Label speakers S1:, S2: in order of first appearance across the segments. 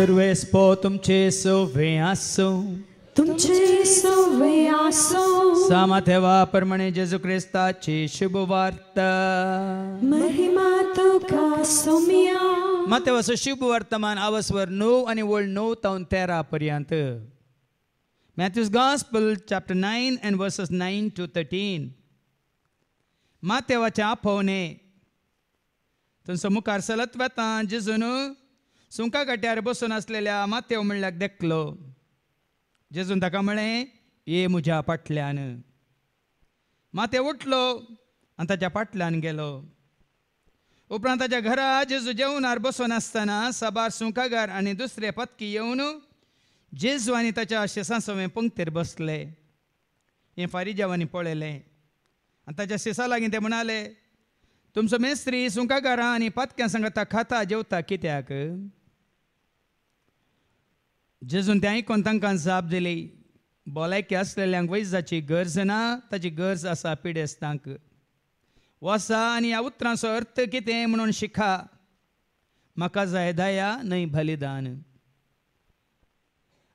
S1: सर्वेस्पो तुमचे सोवे आसो
S2: तुमचे सोवे आसो
S1: सामाथेवा प्रमाणे जेजू ख्रिस्ताची शुभ वार्ता
S2: महिमा तुका सोमिया
S1: माथेवाचो शुभ वर्तमान आवसवर 9 आणि वळ 9 तावन 13 पर्यंत. Matthew's Gospel chapter 9 and verses 9 to 13. माथेवाचे आपोवणे थंयसर मुखार चलत वता जेजून सुंका गट्यार बसून आसलेल्या माथेव म्हणल्याक देखलो. जेजून ताका म्हळें, ये म्हज्या फाटल्यान. माथेव उठलो आनी ताच्या फाटल्यान गेलो. उपरांत ताच्या घरा जेजू जेवणार बसून आसतना साबार सुंकागार आनी दुसरे पत्की येवन जेजू आनी ताच्या शिसांसवे पंक्तीर बसले. हें फारिजावांनी पळयलें आनी ताच्या शिसा लागीं ते म्हणाले, तुमचो मेस्त्री सुंकागारां आनी पत्क्यां सांगता खाता जेवता कित्याक? जेजून तें आयकून तांकां जाप दिली, भलायकी आसलेल्यांक वैजाची गरज ना, ताची गरज आसा पिडेस्तांक. वसा आनी ह्या उतरांचो अर्थ कितें म्हणून शिका. म्हाका जाय दया न्हय बलिदान.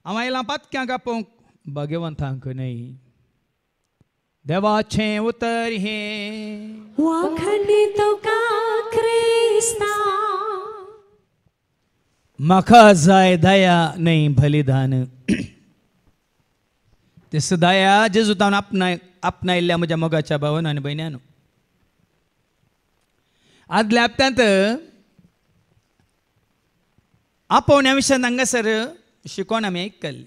S1: हांव आयलां पत्क्यांक आपोवंक भाग्यवंतांक न्हय. देवाचें उतर हें
S2: वाखणी तुका क्रिस्ता
S1: म्हाका जाय दया न्हय बलिदान. ते दया जेजू तावन आपणायल्ल्या म्हज्या मोगाच्या भावांनो आनी भयण्यांनो, आदल्या हप्त्यांत आपोवण्या विशयान हांगासर शिकोवण आमी आयकल्ली.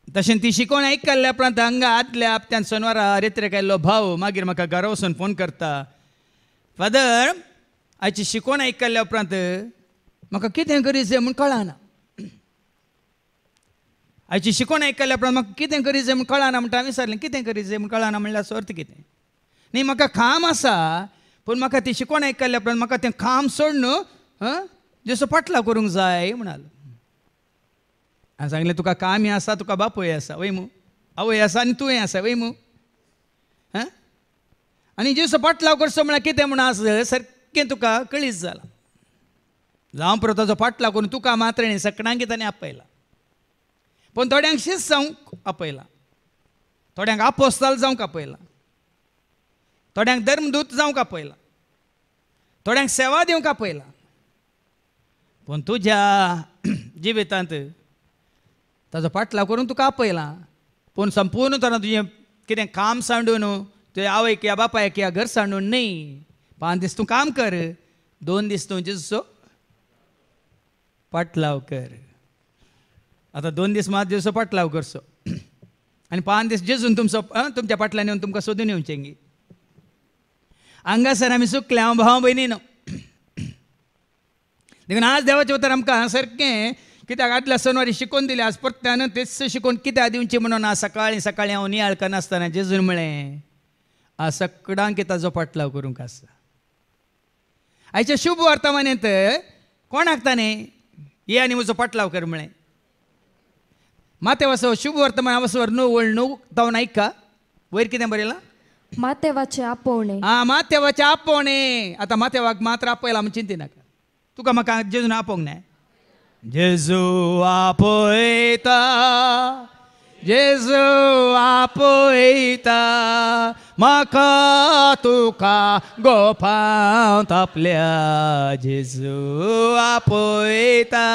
S1: तशें ती शिकोवण आयकल्ल्या उपरांत हांगा आदल्या हप्त्यान शेनवारा रेत्रेक आयिल्लो भाव मागीर म्हाका घरा वचून फोन करता, फादर आयची शिकोवण आयकल्ल्या उपरांत म्हाका कितें गरज म्हूण कळना. आयची शिकोवण आयकल्ल्या उपरांत म्हाका कितें गरज म्हूण कळना. म्हणटा हांवें विचारलें, कितें गरज म्हूण कळना म्हणल्यार अर्थ कितें? न्ही, म्हाका काम आसा पूण म्हाका ती शिकोवण आयकल्ल्या उपरांत म्हाका तें काम सोडून जसो फाटला करूंक जाय म्हणालो. हांवें सांगलें, तुका कामय आसा, तुका बापूय आसा वय मू, आवय आसा आनी तुवें आसा वय मू. आनी जसो फाटलाव करचो म्हळ्यार कितें म्हूण आसा सारकें तुका कळीत जालां. जावं परत ताजो फाटलाव करून तुका मात्र सकणांक ताणें आपयला. पूण थोड्यांक शिस्त जावंक आपयला, थोड्यांक आपोस्ताल जावंक आपयला, थोड्यांक धर्मदूत जावंक आपयला, थोड्यांक सेवा दिवंक आपयला. पूण तुज्या जिवितांत ताजो फाटलाव करून तुका आपयला. पूण संपूर्ण तरां तुजें कितें काम सांडून तुवें आवयक या बापायक या घर सांडून न्ही. 5 दीस तूं काम कर, 2 दीस तूं जेजूचो फाटलाव कर. आतां 2 दीस मात जेजूचो फाटलाव करचो आनी 5 दीस जेजून तुमच्या फाटल्यान येवन तुमकां सोदून येवचें गी. हांगासर आमी चुकले हांव भाव भयणीनो. देखून आज देवाचें उतर आमकां सारकें कित्याक आदल्या सोनवारी शिकोवन दिलें, आज परत्यान तेच शिकोवन कित्याक दिवची म्हणून आज सकाळीं हांव नियाळ नासतना जेजून म्हळें, आज सगळ्यांक ताजो फाटलाव करूंक आसा. आयच्या शुभ वर्तमानांत कोणाक ताणें ये आनी म्हजो फाटलाव कर म्हळें. माथेवाचो शुभ वर्तमान आवसवर 9 वळ 9 तावन आयका. वयर कितें बरयलां?
S2: माथेवाचे आपोवणे.
S1: माथेवाचे आपोवणे. आतां माथेवाक मात्र आपयला म्हण चिंती नाका. तुका म्हाका जेजून आपोवंक ना. जेजू आपयता, जेजू आपयता, म्हाका तुका गोपांत आपल्या. जेजू आपयता,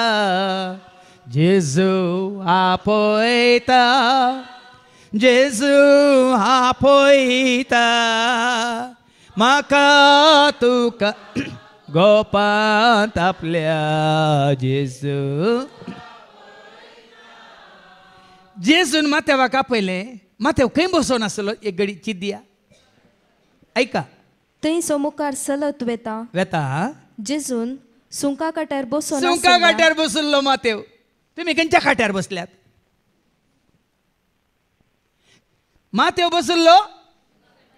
S1: जेजू आपयता, जेजू आपयता, म्हाका तुका गोपांत आपल्या. जेजू जेजून माथेवाक आपयलें. माथेव खंय बसोन आसलो एक घडी चिंत दिया. ऐका,
S2: थंय मुखार चलत
S1: वेता
S2: जेजून सुंका काट्यार बसून
S1: सुंका काट्यार बसुल्लो माथेव. तुमी खंयच्या खाट्यार बसल्यात? माथेव बसुल्लो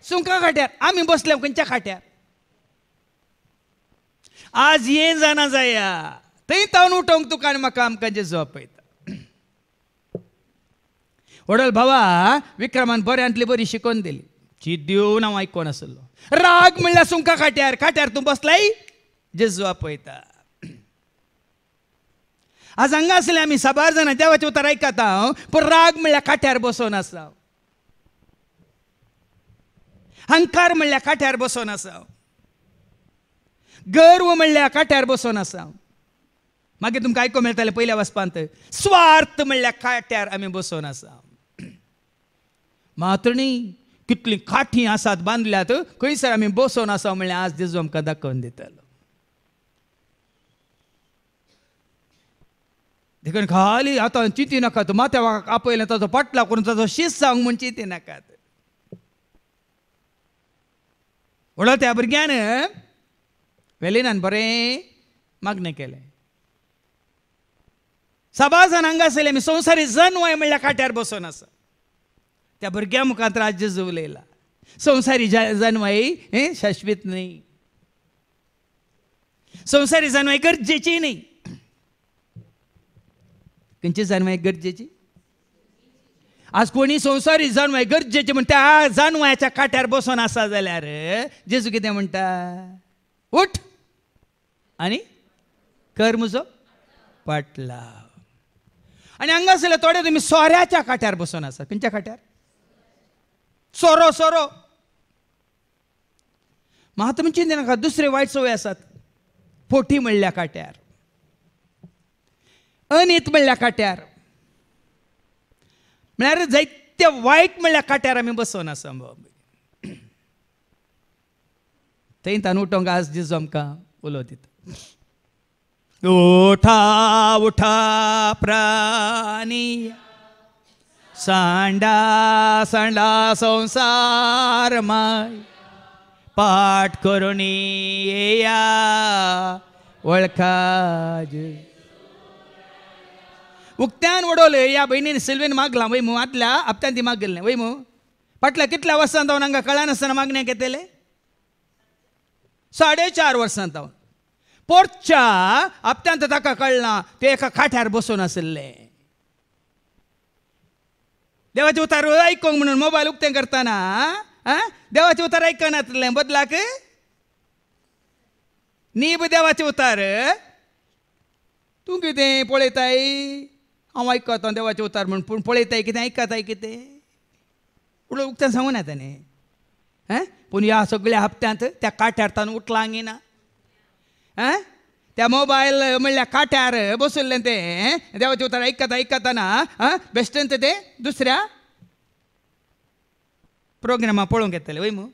S1: सुंका खाट्यार. आमी बसल्या खंयच्या खाट्यार? आज ये जाणा जाया थंय तावन उठोवंक तुका आनी म्हाका आमकां जेजू आपयता. वडल भावा विक्रमान बऱ्यांतली बरी शिकोवन दिली. चीत दिवन हांव आयकोन आसलो. राग म्हणल्यार सुंका खाट्यार, खाट्यार तूं बसलाय जेजू आपयता. आज हांगा आसले आमी साबार जाणां देवाचें उतर आयकता पूण राग म्हणल्यार काट्यार बसोन आसा, अहंकार म्हणल्यार काट्यार बसोन आसा, गर्व म्हणल्यार काट्यार बसोन आसा. मागीर तुमकां आयको मेळटलें पयल्या वचपांत स्वार्थ म्हणल्यार काट्यार आमी बसोन आसा. मात्र न्ही कितलीं काठी आसात बांदल्यात खंयसर आमी बसोन आसा म्हणल्यार आज जेजू आमकां दाखोवन दितलो. देखून खाली आतां चिंती नाकात, माथ्याक आपयलें ताचो पाटला करून ताचो शीस सांग म्हूण चिंती नाकात. म्हणून त्या भुरग्यान वेलिनान बरें मागणें केलें. सभा जाण हांगा आसले आमी संवसारी जन्मय म्हणल्यार काट्यार बसोन आसा. त्या भुरग्या मुखांत राज्य उलयला. संवसारी जन्मय शाश्वीत न्ही, संवसारी जन्मय गरजेची न्ही. खंयची जन्मय गरजेची? आज कोणी संवसारी जन्मय गरजेची म्हणटा त्या जन्मयाच्या काट्यार बसोन आसा जाल्यार जेजू कितें म्हणटा? उठ आनी कर म्हजो पाटलाव. आनी हांगा आसले थोडे तुमी सोऱ्याच्या काट्यार बसोन आसा. खंयच्या काट्यार? सोरो सोरो. म्हाका तुमी चिंती नाका, दुसरे वायट संवय आसात. फोटी म्हणल्या काट्यार, अनीत म्हणल्या काट्यार, म्हळ्यार जायते वायट म्हणल्या काट्यार आमी बसोन आसा. थंयच्यान उठोंक आज जेजू आमकां उलो दिता. उठा उठा प्राणी, सांडा सांडा संसार माय, पाठ करून येया वळखा. उक्त्यान उडोवले ह्या भयणीन सिल्वेन मागला वय मू. आदल्या हप्त्यान ती मागले वय मू. फाटल्या कितल्या वर्सांत हांव हांगा कळनासतना मागण्या घेतले? 4.5 वर्सांत हांव. पोरच्या हप्त्यांत ताका कळना ते एका काट्यार बसून आसले. देवाचे उतार आयकोंक म्हणून मोबायल उक्तें करतना देवाचे उतार आयकनातले, बदलाक न्ही देवाचे उतार. तूं कितें पळयताय? हांव आयकता देवाचे उतार म्हण, पूण पळयताय कितें आयकताय कितें? उडो उक्तें सांगून येता न्ही. पूण ह्या सगळ्या हप्त्यांत त्या काट्यार तान उठलांगी ना. त्या मोबायल म्हणल्यार काट्यार बसुल्लें तें देवाचे उतार आयकतना बेश्टेन ते दुसऱ्या प्रोग्रामा पळोवंक येतले वय मू.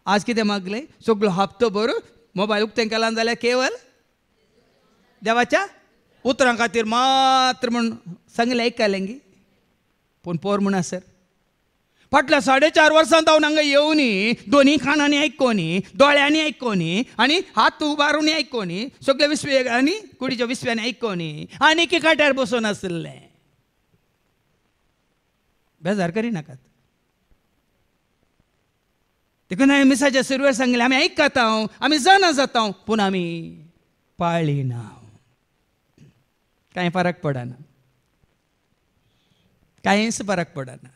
S1: आज कितें मागलें? सगळो हप्तो भर मोबायल उक्तें केला जाल्यार केवळ देवाच्या उतरां खातीर मात्र म्हूण सांगलें आयकलें गी. पूण पोर म्हूण आसर फाटल्या 4.5 वर्सांत हांव हांगा येवनी, दोनी कानांनी आयकोनी, दोळ्यांनी आयकोनी आनी हात उबारून आयकोनी, सगळे विस्वे आनी कुडीच्या विस्व्यांनी आयकोनी आनी काट्यार बसून आसलें. बेजार करिनाकात. देखून हांवें मिसाच्या सुरवेर सांगलें आमी आयकता, आमी जाणा जाता, पूण आमी पाळिना. कांय फरक पडना, कांयच फरक पडना.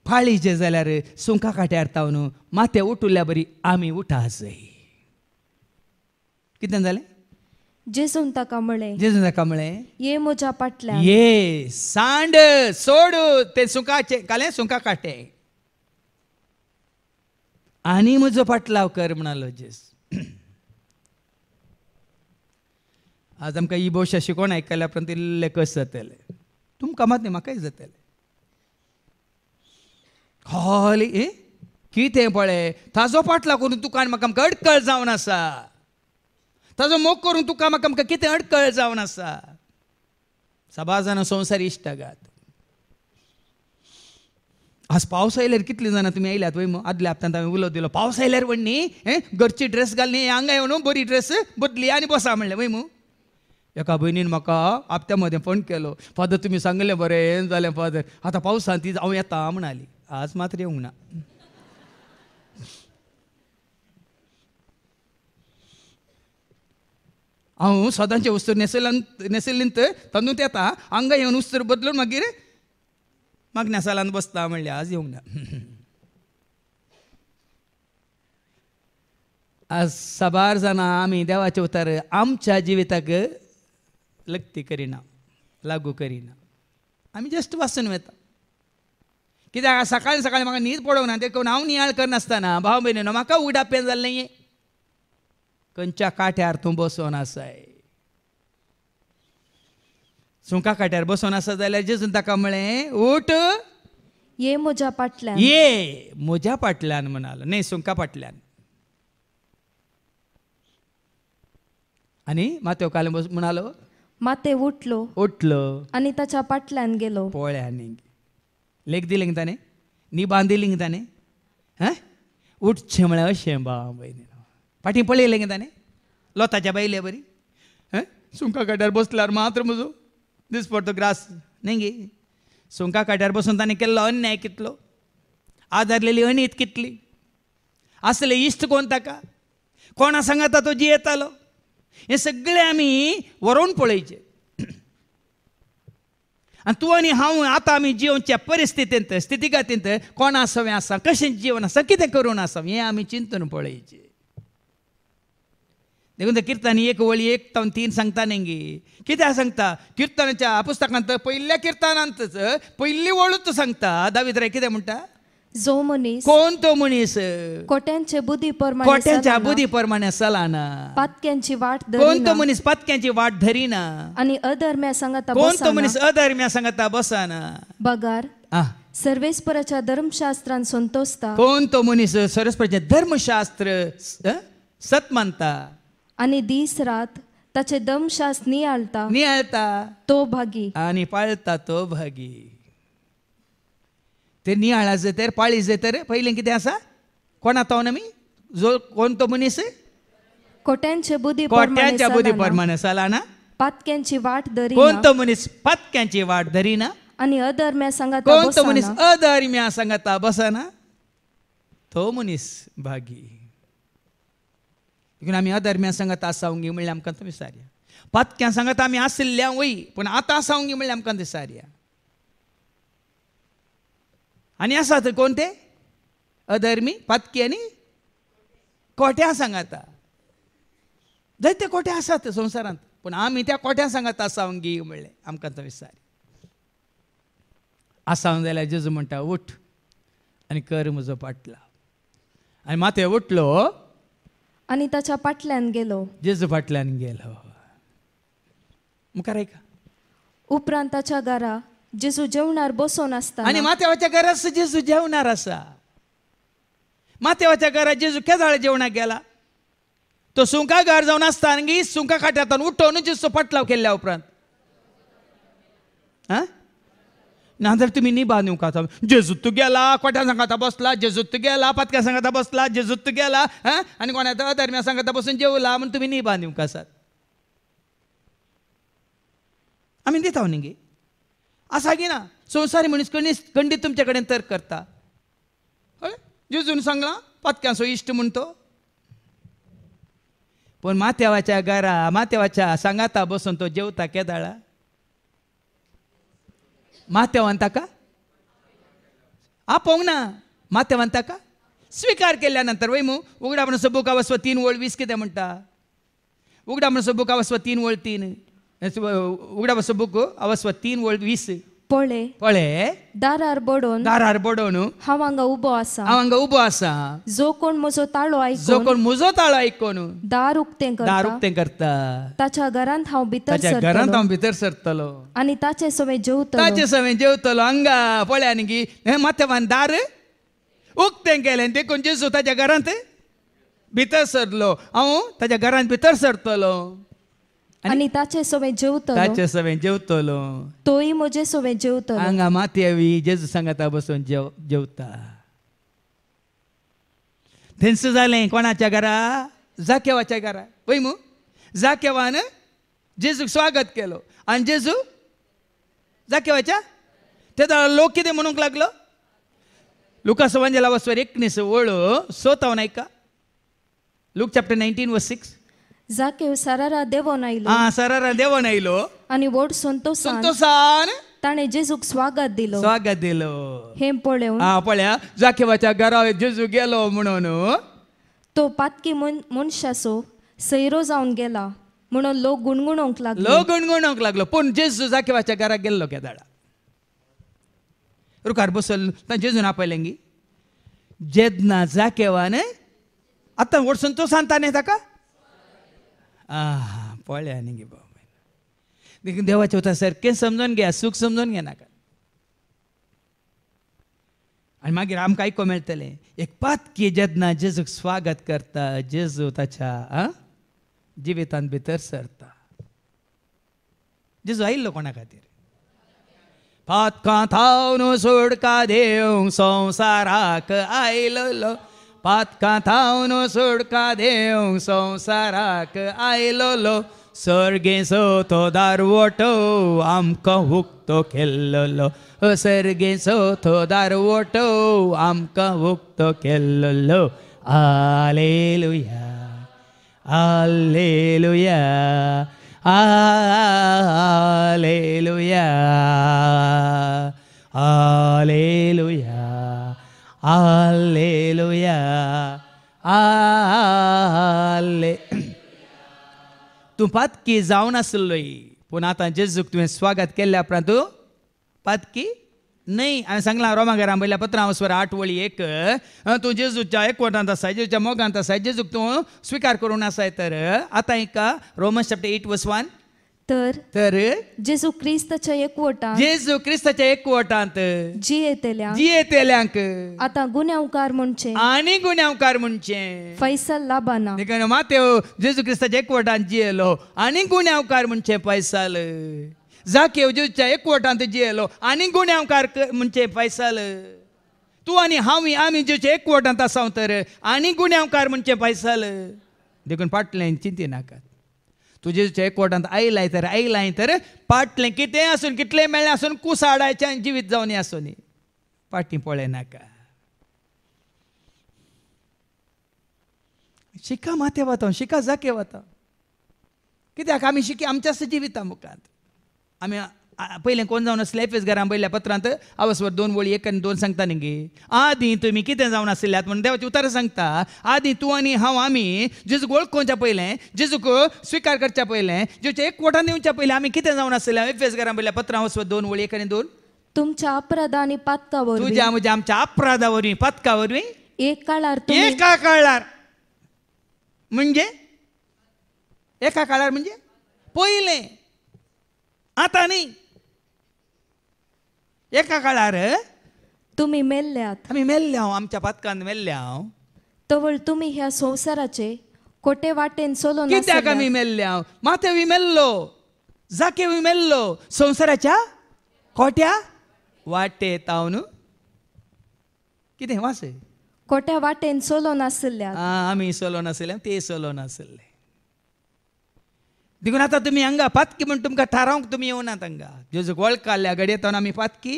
S1: फाळीचे जाल्यार सुंका काट्यार तावन माथे उठुल्ल्या बरी आमी उठा जाय. कितें जालें?
S2: जेजून ताका म्हळें,
S1: जेजून ताका म्हळें,
S2: ये म्हज्या पाटल्यान.
S1: ये सांड सोड ते सुंकाचे काले सुंका काटे आनी म्हजो पाटलाव कर म्हणालो जेजू. आज आमकां ही भाशा शिकोवन आयकल्या उपरांत इल्लें कस जातलें. तुमकां मात न्ही, म्हाकाय जातलें. खाली कितें पळय, ताजो पाटला करून तुका आनी म्हाका आमकां अडकळ जावन आसा. ताजो मोग करून तुका म्हाका आमकां कितें अडकळ जावन आसा. सभा जाणां संवसारी इश्टागात. आज पावस आयल्यार कितलीं जाणां तुमी आयल्यात वय. आदल्या हप्त्यांत हांवें उलो दिलो, पावस आयल्यार म्हण न्ही घरची ड्रेस घाल न्ही, हांगा येवन बरी ड्रेस बदली आनी बसा म्हणलें वय. एका भयणीन म्हाका हप्त्या मदें फोन केलो, फादर तुमी सांगलें बरें जालें फादर, आतां पावसांत ती हांव येता म्हणाली. आज मात्र येवंक ना. हांव सदांचे उस्तर नेसयल्लींत तांदूत येता, हांगा येवन उस्तर बदलून मागीर मागण्या सालांत बसता म्हणलें. आज येवंक ना. आज साबार जाणां आमी देवाचे उतार आमच्या जिविताक लक्ती करिना लागू करिना आमी जस्ट वाचून वता कित्याक सकाळी सकाळी म्हाका न्हीद पडोंक ना देखून हांव नियाळ करनासतना भाव भयणीनो म्हाका उगडापेन जाल्लें हें खंयच्या काट्यार तूं बसोन आसाय सुंका काट्यार बसोन आसा जाल्यार जेजून ताका म्हळें उठ
S2: ये म्हज्या पाटल्यान
S1: ये म्हज्या फाटल्यान म्हणालो न्ही सुंका फाटल्यान आनी मातेव काल म्हणालो
S2: माते उठलो
S1: उठलो
S2: आणि ताच्या पाटल्यान गेलो
S1: पोळ्यांनी लेख दिलें ताणें न्ही बांदिली ताणें हां उठचें म्हळ्यार अशें भाव भयणीनो फाटीं पळयलें गे ताणें लोताच्या बायले बरी हां सुंका काट्यार बसल्यार मात्र म्हजो दिसपडटो ग्रास न्ही गे सुंका काट्यार बसून ताणें केल्लो अन्याय कितलो आदारलेली अनीत कितली असले इश्ट कोण ताका कोणा सांगाता तो जियेतालो हे सगळे आमी व्हरोन पळयचे आनी तूं आनी हांव आतां आमी जिवच्या परिस्थितींत स्थितीगतींत कोण आसावें आसा कशें जीवन आसा कितें करून आसावें हें आमी चिंतून पळयचें देखून त्या किर्तनांनी एक वळी 1-3 सांगता न्ही गे कित्याक सांगता किर्तनाच्या पुस्तकांत पयल्या किर्तनांतच पयली वळूच सांगता दावीद राय कितें म्हणटा
S2: जो मनीस
S1: कोण तो मनीस
S2: कोट्यांचे बुद्धी प्रमाणे
S1: कोट्याच्या बुद्धी प्रमाणे चलाना
S2: पातक्यांची वाट
S1: कोण तो
S2: धरिना
S1: मनीस पातक्यांची वाट धरिना
S2: आणि अधर्म्या सांगता
S1: कोण तो
S2: बसाना
S1: मनीस अधर्म्या सांगता बसाना
S2: बगार
S1: आह
S2: सर्वेस्पराच्या धर्मशास्त्रान संतोषता
S1: कोण तो मनीस सरस्वतीचे धर्मशास्त्र सत मानता
S2: आणि दीस रात ताचे धर्मशास्त्र नियाळता
S1: नियाळता
S2: तो भागी
S1: आणि पाळता तो भागी ते नियाळा जाय पाळी जाय पयलें कितें आसा कोण आतां आमी जो कोण तो मनीस
S2: कोट्यांचे बुद्धी
S1: कोट्याच्या बुद्धी
S2: प्रमाणे
S1: प्रमाणे चलाना
S2: पातक्यांची वाट
S1: कोण
S2: धरिना
S1: तो मनीस पातक्यांची वाट धरिना
S2: आणि अधर्म्या सांगता
S1: कोण तो मनीस
S2: बसाना
S1: अधर्म्या सांगता बसाना तो मनीस भागी देखून आमी अधर्म्या सांगता आसावंगी म्हणल्यार आमकां तो विचारया पातक्यां सांगता आमी आसल्या वय पूण आतां आसावंगी म्हणल्यार आमकां विचारया आनी आसात कोण ते अधर्मी पातकी आनी कोट्या सांगता जायते कोटे आसात संवसारांत पूण आमी त्या कोट्या सांगता आसावंगी म्हणलें आमकां तो विचार आसावंक जाल्यार जेजू म्हणटा उठ आनी कर म्हजो पाटला आनी माते उठलो
S2: आणि ताच्या पाटल्यान गेलो
S1: जेजू फाटल्यान गेलो मुखार ऐका
S2: उपरांत ताच्या घरा जेजू जेवणार बसोन असताना
S1: आनी मातेवाच्या घरात जेजू जेवणार आसा मातेवाच्या घरात जेजू केदाळ जेवणाक गेला तो सुंका घर जावन आसतना सुंका खाट्यांतल्यान उठोवन जेजू पाटलाव केल्ल्या उपरांत नाजाल्यार तुमी न्ही बांदूंक आता जेजूत तूं गेला कोट्या सांगाता बसला जेजूत तूं गेला पातक्या सांगाता बसला जेजूत तूं गेला आनी कोणा अधर्म्या सांगाता बसून जेवला म्हण तुमी न्ही बांदूंक आसात आमी दिता न्ही गे आसा की ना संवसारी मनीस खंडीत तुमचे कडेन तर्क करता जेजून सांगला पातक्यांचो इश्ट म्हण तो पूण मातेवाच्या घरा मातेवाच्या सांगाता बसून तो जेवता केदाळा मातेवान ताका आपोवंक ना मातेवान ताका स्विकार केल्या नंतर वय मू उगडा म्हणून सबूक अवस्व 3:20 कितें म्हणटा उगडा म्हणून सबूक अवस्व 3:3 उगडा सबूक अवस्व 3:20 पळे
S2: दारार बडोवन हांव हांगा उबो आसा जो कोण म्हजो ताळो आयकोन दार उक्तें
S1: करता
S2: ताच्या घरांत हांव भितर
S1: सरतलो
S2: आनी ताचे सवे जेवतलो
S1: हांगा पळया न्ही मातेवान दार उक्तें केलें देखून जेजू ताच्या घरांत भितर सरलो हांव ताच्या घरांत भितर सरतलो
S2: आनी ताचे सवे
S1: जेवतलो
S2: तोय म्हजे सवे जेवतलो
S1: हांगा मातेवी जेजू सांगाता बसून जेवता थंयच जालें कोणाच्या घरा जाकेवाच्या घरा वय मू जाकेवान जेजूक स्वागत केलो आनी जेजू जाकेवाच्या ते लोक कितें म्हणूंक लागलो लुकास एवांजेल अवस्व 19 वळो 7 ऐका लूक चॅप्टर 19:6
S2: जाकेव सरारा देवोन आयलो आनी व्हड संतोषान ताणे जेजूक स्वागत दिलो हे
S1: पळया जाकेवाच्या घरा जेजू गेलो म्हणून
S2: तो पातकी मनशाचो सैरो जावन गेला म्हणून लोक गुणगुणोंक लागलो पूण जेजू
S1: जाकेवाच्या घराक गेल्लो केदाळा रुकार बसल जेजून आपयलेंगी जेदना जाकेवान आतां वडसून तो सांगता न्ही ताका पळया न्ही गे बाबा देवाचें उतर सारकें समजून घे सूख समजून घे नाका आनी मागीर आमकां आयको मेळटलें एक पातकी जेदना जेजूक स्वागत करता जेजू ताच्या जिवितांत भितर सरता जेजू आयिल्लो कोणा खातीर पातकां थावन सोडका देव संवसाराक आयलो पातकां थावन सोडका देव संवसाराक आयलो सर्गेचो तो दारवटो आमकां हुक्तो केल्लो सर्गेचो तो दारवटो आमकां हुक्तो केल्लो hallelujah hallelujah hallelujah hallelujah hallelujah हाले तूं पातकी जावन आसलोय पूण आतां जेजूक तुवें स्वागत केल्ल्या उपरांत तूं पातकी न्हय हांवें सांगलां रोमाकारां पयल्या 15 वळी 1 तूं जेजूच्या एकवटांत आसा जेजूच्या मोगांत आसा जेजूक तूं स्विकार करून आसाय तर आतां एका रोमन्स चॅप्टर 8:1 तर
S2: जेजू क्रिस्ताच्या
S1: एकवटांत
S2: जियेतेल्यांक आतां गुन्यांवकार म्हणचे
S1: आनी गुन्यांवकार म्हणचे
S2: फैसल लाबाना
S1: देखून मातेव जेजू क्रिस्ताच्या एकवटांत जियेलो आनी गुन्यांवकार म्हणचे फैसल जाकेव जेजूच्या एकवटांत जियेलो आनी गुन्यांवकार म्हणचे फैसल तूं आनी हांव आमी जेजूच्या एकवटांत आसा तर आनी गुन्यांवकार म्हणचे फैसल देखून फाटलें चिंती नाकात तूं जेजूच्या एकवटांत आयलाय तर फाटलें कितें आसून कितलें मेळ्ळें आसून कुसाडाचें जिवीत जावन आसूं फाटीं पळय नाका शिका माते वता शिका जाके वता कित्याक आमी शिकी आमच्या जिविता मुखांत आमी पयलें कोण जावन आसलें एफेस घरां पयल्या पत्रांत आवसवर 2 वळी 1 आनी 2 सांगता न्ही गे आदीं तुमी कितें जावन आसल्यात म्हणून देवाचें उतर सांगता आदीं तूं आनी हांव आमी जेजूक वळखोवच्या पयलें जेजूक स्विकार करच्या पयलें जेजूच्या एकवटांत येवच्या पयलें आमी कितें जावन आसलें एफेस घरां पयल्या पत्रां आवसवर 2 वळी 1 आनी 2
S2: तुमच्या अपराधा आनी पातका वरवीं
S1: तुज्या म्हज्या आमच्या अपराधा वरवीं पातका वरवीं
S2: एका
S1: काळार म्हणजे एका काळार म्हणजे पयलें आतां न्ही एका काळार
S2: तुमी मेल्ल्यात
S1: आमी मेल्ल्या आमच्या पातकांत मेल्ल्या
S2: तवळ तुमी ह्या संवसाराचे कोटे वाटेन चलोन
S1: कित्याक आमी मेल्ल्या मातेवी मेल्लो जाकेवी मेल्लो संवसाराच्या कोट्या वाटेत हांव न्हू कितें वास
S2: कोट्या वाटेन चलोन आसल्यात
S1: आमी चलोन आसले ते चलोन आसले देखून आतां तुमी हांगा पातकी म्हण तुमकां थारावंक तुमी येवनात हांगा जेजूक वळखाल्या घडयेतावन आमी पातकी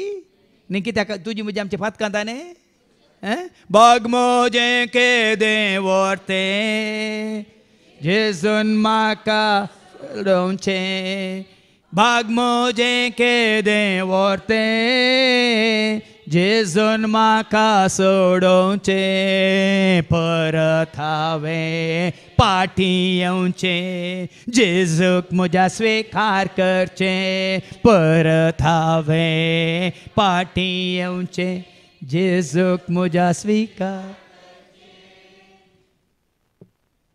S1: न्ही कित्याक तुजी म्हजी आमच्या पातकांत न्ही बग मोजें केदें व्हरतें जेजून म्हाका सोडोवचें बाग मोजें केदें व्हरतें जेजून म्हाका सोडोवचें परत हांवें फाटीं येवचें जेजूक म्हज्या स्विकार करचें परत हांवें फाटीं येवचें जेजूक म्हज्या स्विकार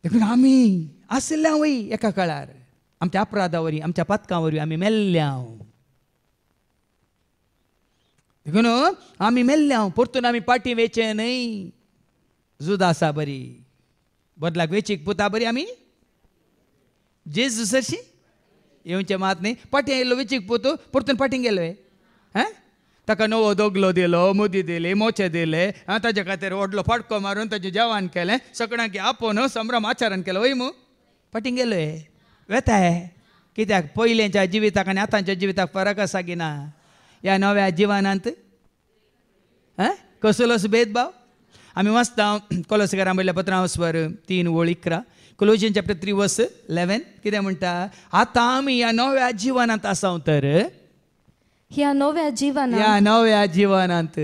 S1: देखून आमी आसल्या वय एका काळार आमच्या अपराधा वरवीं आमच्या पातकां वरवीं आमी मेल्ल्या देखून आमी मेल्ल्या परतून आमी फाटीं वेचें न्हय जुदा आसा बरी बदलाक वेचीक पुता बरी आमी जेजू सरशी येवचें मात न्ही फाटीं येयल्लो वेचीक पोतू परतून फाटीं गेलो ताका नवो दोगलो दिलो मुदी दिली मोचे दिले ताजे खातीर व्हडलो फटको मारून ताजें जेवण केलें सगळ्यांक आपोवन संभ्रम आचरण केलो वय मू फाटीं गेलो वेताय कित्याक पयलेंच्या जिविताक आनी आतांच्या जिविताक फरक आसा की ना ह्या नव्या जिवनांत कसलोच भेदभाव आमी वाचता कोलोसेकारां पयल्या पत्रां वचवर 3:11 कोलोसियन्स चॅप्टर 3:11 कितें म्हणटा आतां आमी ह्या नव्या जिवनांत आसा तर
S2: ह्या नव्या जीवनात
S1: या नव्या जीवनांत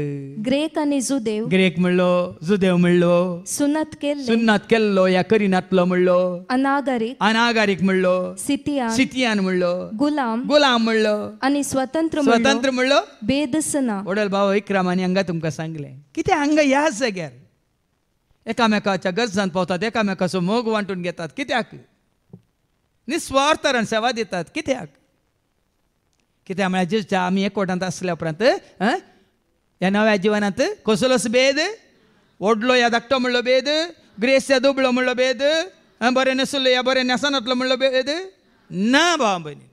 S2: ग्रेक आणि जुदेव
S1: ग्रेक म्हणलो जुदेव म्हणलो सुन्नत केल्लो या करिनातलो म्हणलो अनागारिक म्हणलो सितियान म्हणलो गुलाम म्हणलो
S2: आणि स्वतंत्र
S1: म्हणलो
S2: बेदसना.
S1: वडल भाव इक्रामानी हांगा तुमकां सांगले कितें हांगा ह्याच जाग्यार एकामेकाच्या गरजांत पावतात, एकामेकाचो मोग वांटून घेतात. कित्याक? निस्वार्थ तरान सेवा दितात. कित्याक म्हळ्यार आमी एकवटांत आसल्या उपरांत ह्या नव्या जिवनांत कसलोच बेद, व्हडलो या धाकटो म्हणलो बेद, ग्रेस या दुबळो म्हणलो बेद, बरें नेसलो या बरें नेसनातलो म्हणलो बेद ना भाव भयणी.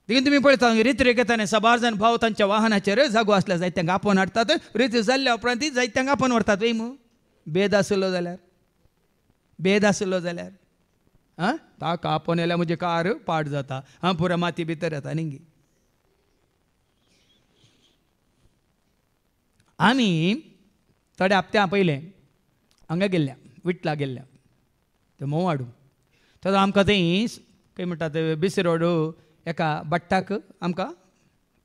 S1: देखीन तुम्ही पळयता रितरेखेतांनी साबार जाण भाव तांच्या वाहनाचेर जागो आसल्या जायत्यांक आपोवन हाडटात. रित जाल्ल्या उपरांत जायत्यांक आपोवन व्हरतात. वय मू बेद आसलो जाल्यार ताका आपोवन येल्यार म्हजी कार पाड जाता, पुरा माती भितर येता न्ही. आमी थोड्या हप्त्या पयलें हांगा गेल्ल्या विटला गेल्ल्या ते मोवाडू. थंय आमकां थंय खंय म्हणटात बिसी रोड एका भट्टाक आमकां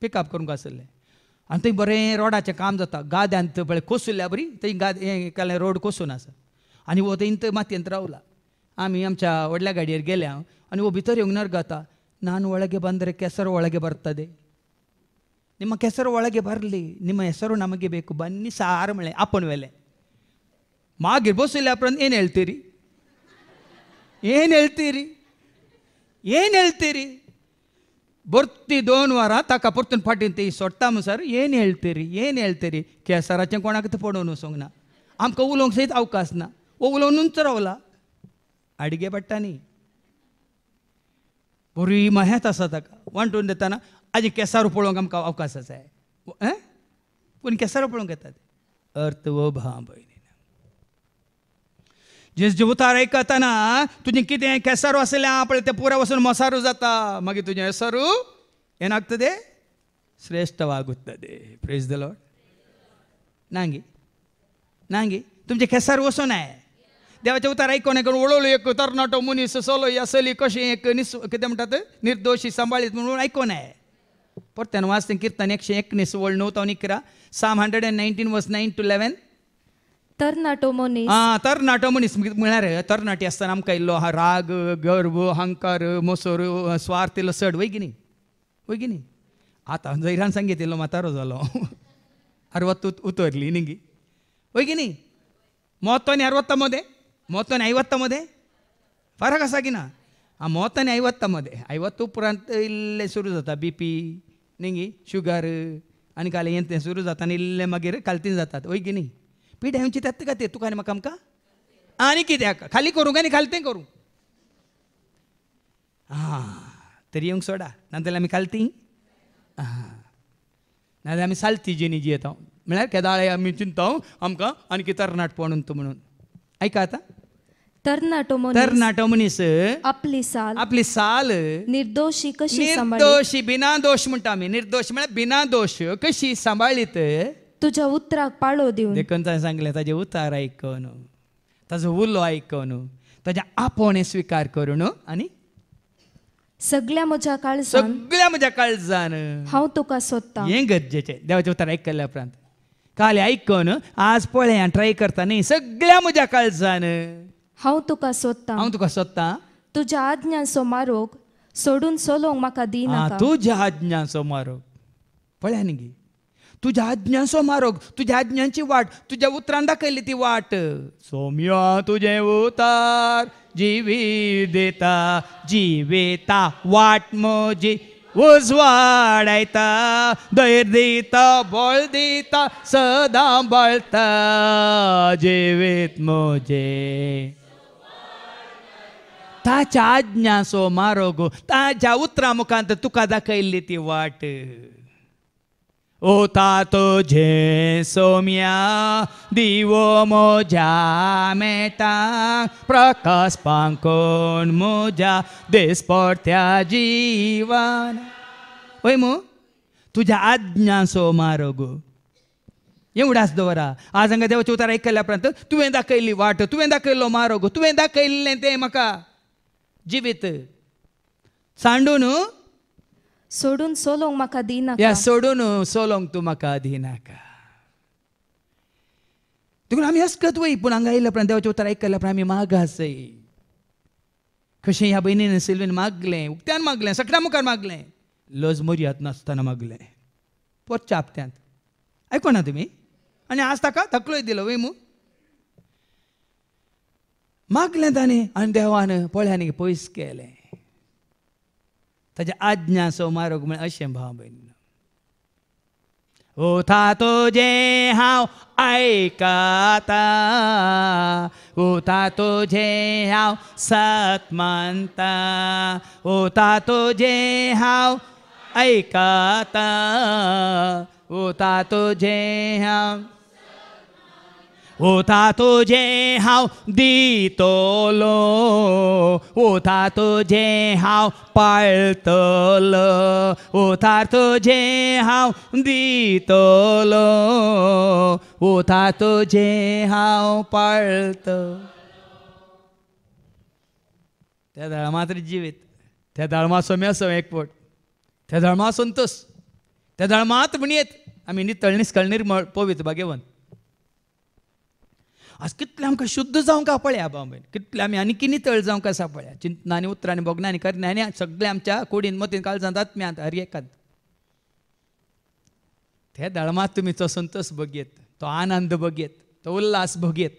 S1: पिकअप करूंक आसले आनी थंय बरें रोडाचें काम जाता. गाद्यांत पळय कोसुल्ल्या बरी थंय हें केलें रोड कोसून आसा आनी वो थंय मातयेंत रावला. आमी आमच्या व्हडल्या गाडयेर गेल्या आनी वो भितर येवंक नरगता. ನಾನು ಒಳಗೆ ಬಂದರೆ ಕೆಸರು ಒಳಗೆ ಬರ್ತದೆ, ನಿಮ್ಮ ಕೆಸರು ಒಳಗೆ ಬರಲಿ, ನಿಮ್ಮ ಹೆಸರು ನಮಗೆ ಬೇಕು, ಬನ್ನಿ ಸಾರು ಮಳೆ ಅಪ್ಪನ ವೇಲೆ ಮಾಗಿರ್ಬೋಸಿಲ್ಲ ಅಪ್ರಂದು ಏನು ಹೇಳ್ತೀರಿ ಬರ್ತಿ 2 ವಾರ ತಾಕ ಪುರ್ತನ ಪಾಟಿಂತ ಈ ಸೊಟ್ಟಾಮ ಸರ್ ಏನು ಹೇಳ್ತೀರಿ केसराचें कोणाक ते पडोवन वचोंक ना, आमकां उलोवंक सयत अवकाश ना, उलोवनूच रावला. अडगे पडटा न्ही बरी माहेत आसा ताका वांटून दितना आजी केसार पळोवंक आमकां अवकाश आसा पूण केसार पळोवंक येतात. अर्थ वो भाव भयणी जे उतार आयकतना तुजें कितें केसारू आसलें आपणें तें पुरा वचून मोसारू जाता, मागीर तुजें हेसरू ಏನಾಗ್ತದೆ ಶ್ರೇಷ್ಠವಾಗುತ್ತದೆ. Praise the Lord. नांगी तुमचे केसार वचून आहे देवाचे उतार ऐकून वळवलो एक तरणाटो मनीस सोलो असली कशी एक कितें म्हणटात निर्दोशी सांबाळीत म्हणून ऐकून आहे. परत्यान वाचतें कीर्तन 119 वळ 9 ते 11 Psalm 119 verse 9 to 11.
S2: तरणाटो मनीस म्हळ्यार तरणाटी आसतना आमकां इल्लो राग गर्व अहंकार मोसोर स्वार्थ इल्लो चड वय गी न्ही. आतां जैरान सांगीत इल्लो म्हातारो जालो 60 उतरली न्ही वय गी न्ही. 30 आणि 60 मध्ये 30 आणि 50 मध्ये फरक आसा की ना. 30 आणि 50 मध्ये 50 उपरांत इल्लें सुरू जाता BP न्ही शुगर आनी काले हें सुरू जाता आनी इल्लें मागीर कालतीन जातात वय गी न्ही. पिड्यांची तेत खातीर तुका आनी म्हाका आमकां आनी कित्याक खाली करूंक आनी खालतें करूंक तरी येवंक सोडा नाजाल्यार आमी खालती नाजाल्यार आमी सालती जिणी जियेता म्हळ्यार केदाळे आमी चिंता आमकां आनी कितें तरणाटपण म्हणून. ऐका आतां तरणाटो मनीस आपली साल निर्दोशी बिना दोष म्हणटा आमी. निर्दोश म्हळ्यार बिना दोष कशी सांबाळीत तुझ्या उतराक पाळो दिवन
S1: देखून ताणें सांगलें ताजे उतार आयकून ताजो उलो आयकून ताजे आपोवणें स्विकार करून आनी
S2: सगळ्या म्हज्या
S1: काळजान
S2: हांव तुका सोदतां.
S1: हें गरजेचें. देवाचें उतार आयकल्या उपरांत काल आयकून आज पळय ट्राय करता न्ही सगळ्या म्हज्या काळजान
S2: हांव तुका सोदतां. तुज्या आज्ञांचो मार्ग सोडून चलोवंक म्हाका दिनाका.
S1: तुज्या आज्ञांचो मार्ग पळय न्ही तुज्या आज्ञांचो मार्ग तुज्या आज्ञांची वाट तुज्या उतरान दाखयली ती वाट. सोम्या तुजें उतार जिविता वाट म्हजी उजवाडायता धैर्य दिता बळ दिता सदां बळता जिवीत म्हजे ताच्या आज्ञांचो मार्ग ताच्या उतरां मुखांत तुका दाखयल्ली ती वाट. ओ तुझे सोम्या दिवो म्हज्या मेटांक प्रकाश पांकोन म्हज्या दिसपट्ट्या जिवान. वय मू तुज्या आज्ञांचो मार्ग हें उडास दवरा. आज हांगा देवाचें उतार आयकल्या उपरांत तुवें दाखयल्ली वाट तुवें दाखयल्लो मार्ग तुवें दाखयल्लें तें म्हाका जिवीत सांडून
S3: सोडून सोलोंक म्हाका दिनाका.
S2: ह्या सोडून सोलोंक तूं म्हाका दिनाका. देखून आमी हस्कत वय पूण हांगा येयल्या उपरांत देवाचें उतर आयकल्या उपरांत आमी मागासय. कशें ह्या भयणीन सिल्वीन मागलें, उक्त्यान मागलें, सगळ्या मुखार मागलें, लज मर्याद नासतना मागलें, पोरच्या आपत्यांत. आयकोना तुमी? आनी आज ताका तकलोय दिलो वय मू. मागलें ताणें आनी देवान पळयानी पयस केलें. ताच्या आज्ञा सोमारोग म्हळ्यार अशें भाव भयण. उठा तुझे हांव आयकता, उठा तुझे हांव सत मानता, उठा तुझे हांव आयकता, उठा तुझे हांव, उठा तुझे हांव दितलो, उठा तुझे हांव पाळटलो, उठा तुझे हांव दितलो, उठा तुझे हांव पाळटलो. त्या दळा मात्र जिवीत, त्या दळमा सोम्यासो एकपोट, त्या दळमा संतोष, त्या दळमात म्हणयेत आमी नितळ निस्कळ निर्मळ पवित्र भाग्यवान. आज कितले आमकां शुद्ध जावंक पळया बाबा, कितले आमी आनी नितळ जावंक आसा पळया. चिंतनांनी उतरांनी बोगनांनी करण्यांनी सगळे आमच्या कुडीन मतीन काळजांत आत्म्यांत हर एकांत. ते दळमात तुमी तो संतोष बघयेत, तो आनंद बघयेत, तो उल्हास बघयेत.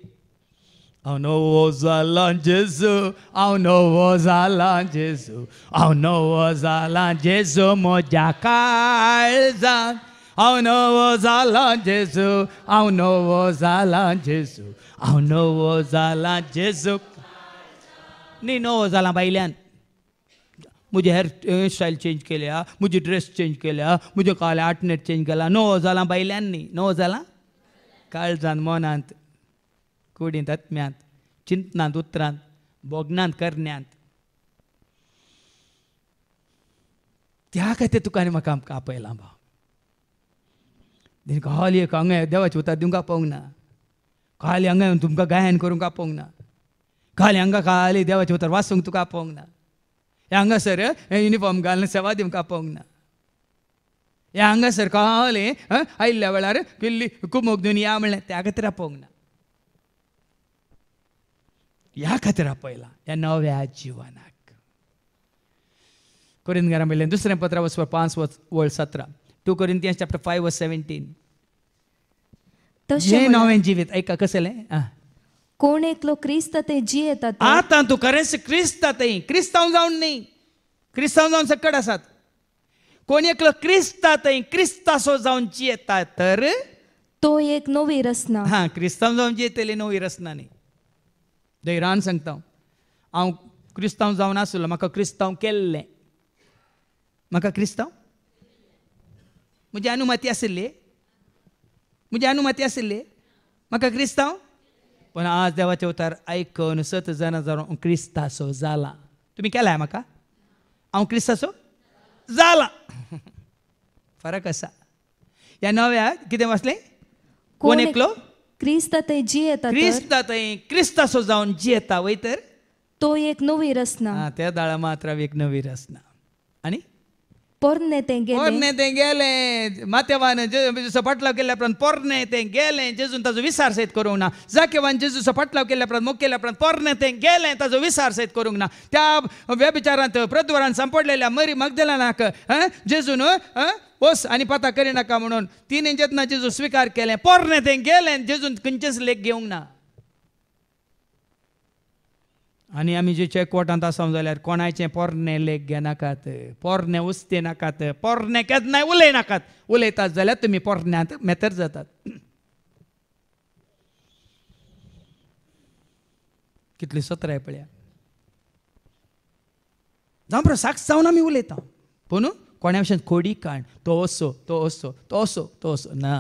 S2: हांव नवो जाला जेजू, हांव नवो जाला जेजू, हांव नवो जाला जेजू म्हज्या काळजांत, हांव नवो जाला जेजू, हांव नवो जाला जेजू, हांव नवो जाला जेजू. न्ही नवो जाला बायल्यान. म्हजे हेअर स्टायल चेंज केल्या, म्हजी ड्रेस चेंज केल्या, म्हजे काले आटनेट चेंज केला. नवो जाला बायल्यान न्ही, नवो जाला काळजांत, मनांत, कुडींत, आत्म्यांत, चिंतनांत, उतरांत, बोगनांत, करण्यांत. त्या खातीर तुका आनी म्हाका आमकां आपयलां भाव. खाली एक हांगा देवाचें उतर दिवंक आपोवंक ना, खाली हांगा तुमकां गायन करूंक आपोवंक ना, खाली हांगा खाली देवाचें उतर वाचूंक तुका आपोवंक ना, हे हांगासर हे युनिफॉर्म घालून सेवा दिवंक आपोवंक ना, हे हांगासर खाली आयिल्ल्या वेळार किल्ली कुमोग दिवन या म्हणलें त्या खातीर आपोवंक ना. ह्या खातीर आपयलां ह्या नव्या जिवनाक. कोरिंथीयांक म्हणलें दुसरें पत्र 5:17, 2 Corinthians chapter 5 verse 17. हे नवें जिवीत ऐका कसलें.
S3: कोण एकलो क्रिस्त ते जियेता.
S2: आतां तूं खरेंच क्रिस्तांत क्रिस्तांव जावन न्ही, क्रिस्तांव जावन सकट आसात. कोण एकलो क्रिस्तांत क्रिस्तासो जावन जियेता तर
S3: तो एक नवी रचना.
S2: क्रिस्तांव जावन जियेतली नवी रचना न्ही. धैर्यान सांगता हांव क्रिस्तांव जावन आसलो, म्हाका क्रिस्तांव केल्लें, म्हाका क्रिस्तांव म्हजी अनुमती आशिल्ली, म्हजी अनुमती आशिल्ली, म्हाका क्रिस्तांव. पण आज देवाचें उतर आयकून 7 जाणां जावन क्रिस्तासो जाला. तुमी केलाय म्हाका, हांव क्रिस्तासो जाला. फरक आसा. ह्या नव्या कितें वाचलें. कोण एकलो
S3: क्रिस्त ते जियेता,
S2: क्रिस्तांत क्रिस्तासो जावन जियेता वय तर
S3: तो एक नवी रचना.
S2: त्या दाळा मात्र एक नवी रचना. आनी
S3: पोरणे ते
S2: गेलें माथेवान जेजूचो पाटलाव केल्ल्या उपरांत पोरणे तें गेलें, जेजून ताजो विसार सयत करूंक ना. जाकेवान जेजूचो पाटलाव केल्ल्या उपरांत मोग केल्ल्या उपरांत पोरणे तें गेलें, ताजो विसार सयत करूंक ना. त्या व्यभिचारांत प्रद्वारान सांपडलेल्या मरी मगदलेनाक जेजून वस आनी पाता करिनाका म्हणून तिणें जेन्ना जेजू स्विकार केलें, पोरणे तें गेलें, जेजून खंयचेच लेख घेवंक ना. आनी आमी जे चेकवटांत आसा जाल्यार कोणाचें पोरणे लेख घेनाकात, पोरणे उस्ते नाकात, पोरणे केन्नाय उलयनाकात. उलयतात जाल्यार तुमी पोरण्यांत मेतर जातात. कितली सत्राय पळया. जावं बरो साक्ष जावन आमी उलयता, पूण कोण्या भशेन खोडी काण तो असो तो असो तो असो तो असो ना.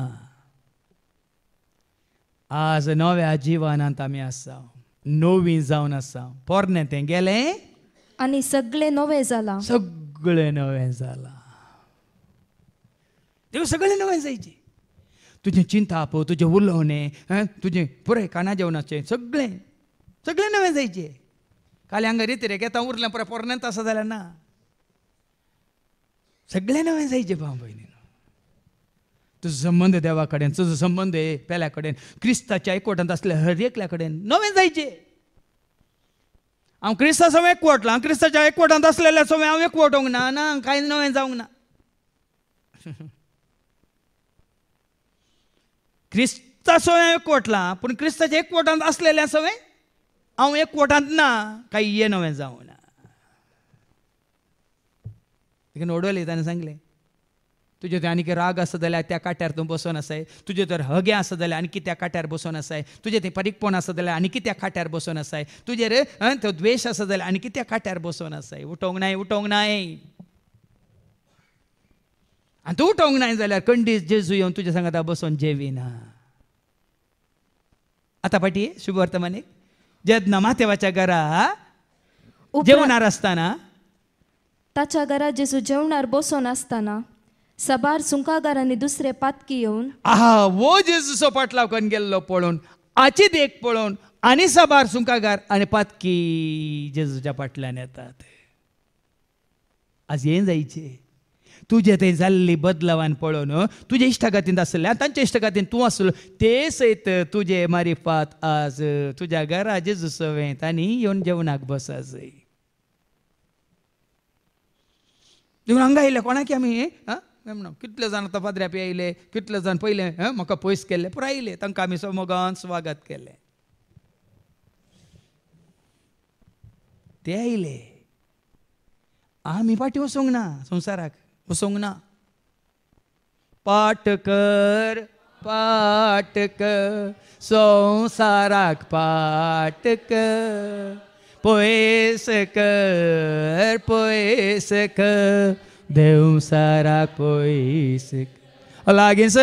S2: आज नव्या जिवनांत आमी आसा, नवी जावन आसा. पोरणे तें गेलें
S3: आनी सगळें नवें जालां.
S2: सगळें नवें जालां. देव सगळें नवें जायचें. तुजें चिंताप, तुजें उलोवणें, तुजें पुराय काना जेवणाचें सगळें सगळें नवें जायचें. काली हांगा रिती रे घेता उरलें पुराय पोरण्यांत आसा जाल्यार ना. सगळे नवे जायचे भाव बहिणी. तुझो संबंध देवा कडेन, तुजो संबंध पेल्या कडेन, क्रिस्ताच्या एकवटांत असल्या हर एकल्या कडेन नवे जायचे. हांव क्रिस्ता समें एकवटला, हांव क्रिस्ताच्या एकवटांत असलेल्या समें हांव एकवटोंक ना, ना कांय नवें जावंक ना. क्रिस्ता समें एकवटला, पूण क्रिस्ताच्या एकवटांत असलेल्या समें हांव एकवटांत ना, काही ये नवें जावंक ना. देखीन ओडवले ताणें सांगलें, तुजे थंय आनी कितें राग आसा जाल्यार त्या काट्यार तूं बसून आसाय, तुजे तर हगे आसा जाल्यार आनी कित्या काट्यार बसून आसाय, तुजे थंय परीकपण आसा जाल्यार आनी कित्या काट्यार बसून आसाय, तुजेर तो द्वेश आसा जाल्यार आनी कित्या काट्यार बसून आसाय. उठोंक नाय, उठोंक नाय. आनी तूं उठोंक नाय जाल्यार कंडीस जेजू येवन तुज्या सांगाता बसून जेविना. आतां पाटी शुभ वर्तमानीक जेन्ना मातेवाच्या घरा जेवणार आसतना,
S3: ताच्या घरात जेजू जेवणार बसून असताना सबार सुंकागारांनी दुसरे पातकी येवन
S2: वो जेजूचो पाटलाव करून गेल्लो पळोवन, आची देख पळोवन आनी सबार सुंकागार आनी पातकी जेजूच्या फाटल्यान येतात. आज हें जायचें तुजे थंय जाल्ली बदलावान पळोवन तुजे इश्टागातींत आसले आनी तांच्या इश्टागातींत तूं आसलो ते सयत तुजे मारिफात आज तुज्या घरा जेजू सवेंत आनी येवन जेवणाक बसा जाय. देखून हांगा आयले कोणाक आमी म्हणून कितले जाण आतां पाद्र्यापी आयले, कितले जाण पयले म्हाका पयस केल्ले पुरो आयले, तांकां आमी मोगान स्वागत केलें. ते आयले, आमी फाटीं वचोंक ना, संवसाराक वचोंक ना. पाट कर पाट कर संवसाराक पाट कर, पयस कर पयस कर देवसाराक पयस कर. लागींच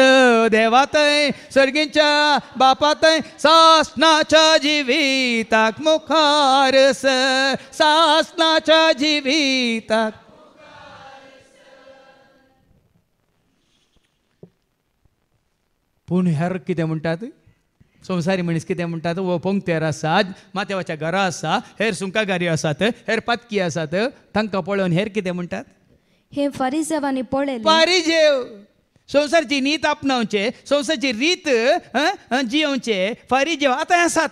S2: देवातय सर्गींच्या बापातय सासणाच्या जिविताक मुखार सर, सासणाच्या जिविताक. पूण हेर कितें म्हणटात, संवसारी मनीस कितें म्हणटात, वो पंक्तेर आसात, मातेवाच्या घरा आसा, हेर सुंकागारी आसात, हेर पातकी आसात, तांकां पळोवन हेर कितें म्हणटात,
S3: हे फारिजेवांनी पळयलें.
S2: फारिजेव संवसारची नीत आपणावचे, संवसारची रीत जियोवचे फारिजेव आतां आसात.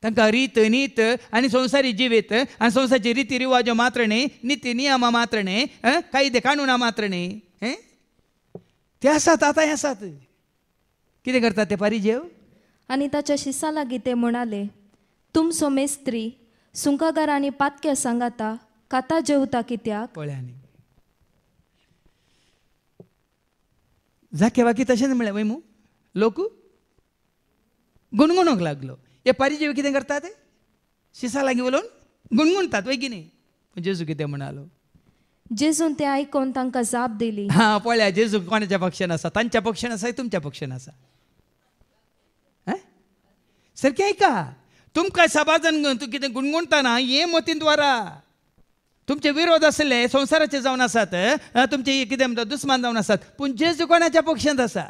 S2: तांकां रीत नीत आनी संवसारी जिवीत आनी संवसारची रिती रिवाजो मात्र न्ही, निती नियमां मात्र न्ही, कायदे कानुनां मात्र न्ही, ते आसात आतां आसात. कितें करतात ते फारिजेव?
S3: आनी ताच्या शिसा लागीं ते म्हणाले, तुमचो मेस्त्री सुंकागार आनी पातक्या सांगाता खाता जेवता कित्याक?
S2: पळयांनी जाके वाकी तशेंच म्हणलें वय मू लोक गुणगुणूंक लागलो. हे फारिजेव कितें करतात? शिसा लागीं उलोवन गुणगुणतात वय की न्ही. जेजू कितें म्हणालो?
S3: जेजून ते आयकून तांकां जाप दिली.
S2: पळया जेजू कोणाच्या पक्षान आसा? तांच्या पक्षान आसा तुमच्या पक्षान आसा? सारकें ऐका, तुमकां सबाजन तूं कितें गुणगुणतना हे मतींत व्हरा. तुमचे विरोध आसले संवसाराचे जावन आसात, तुमचे कितें म्हणटा दुस्मान जावन आसात, पूण जेजू कोणाच्या पक्षांत आसा?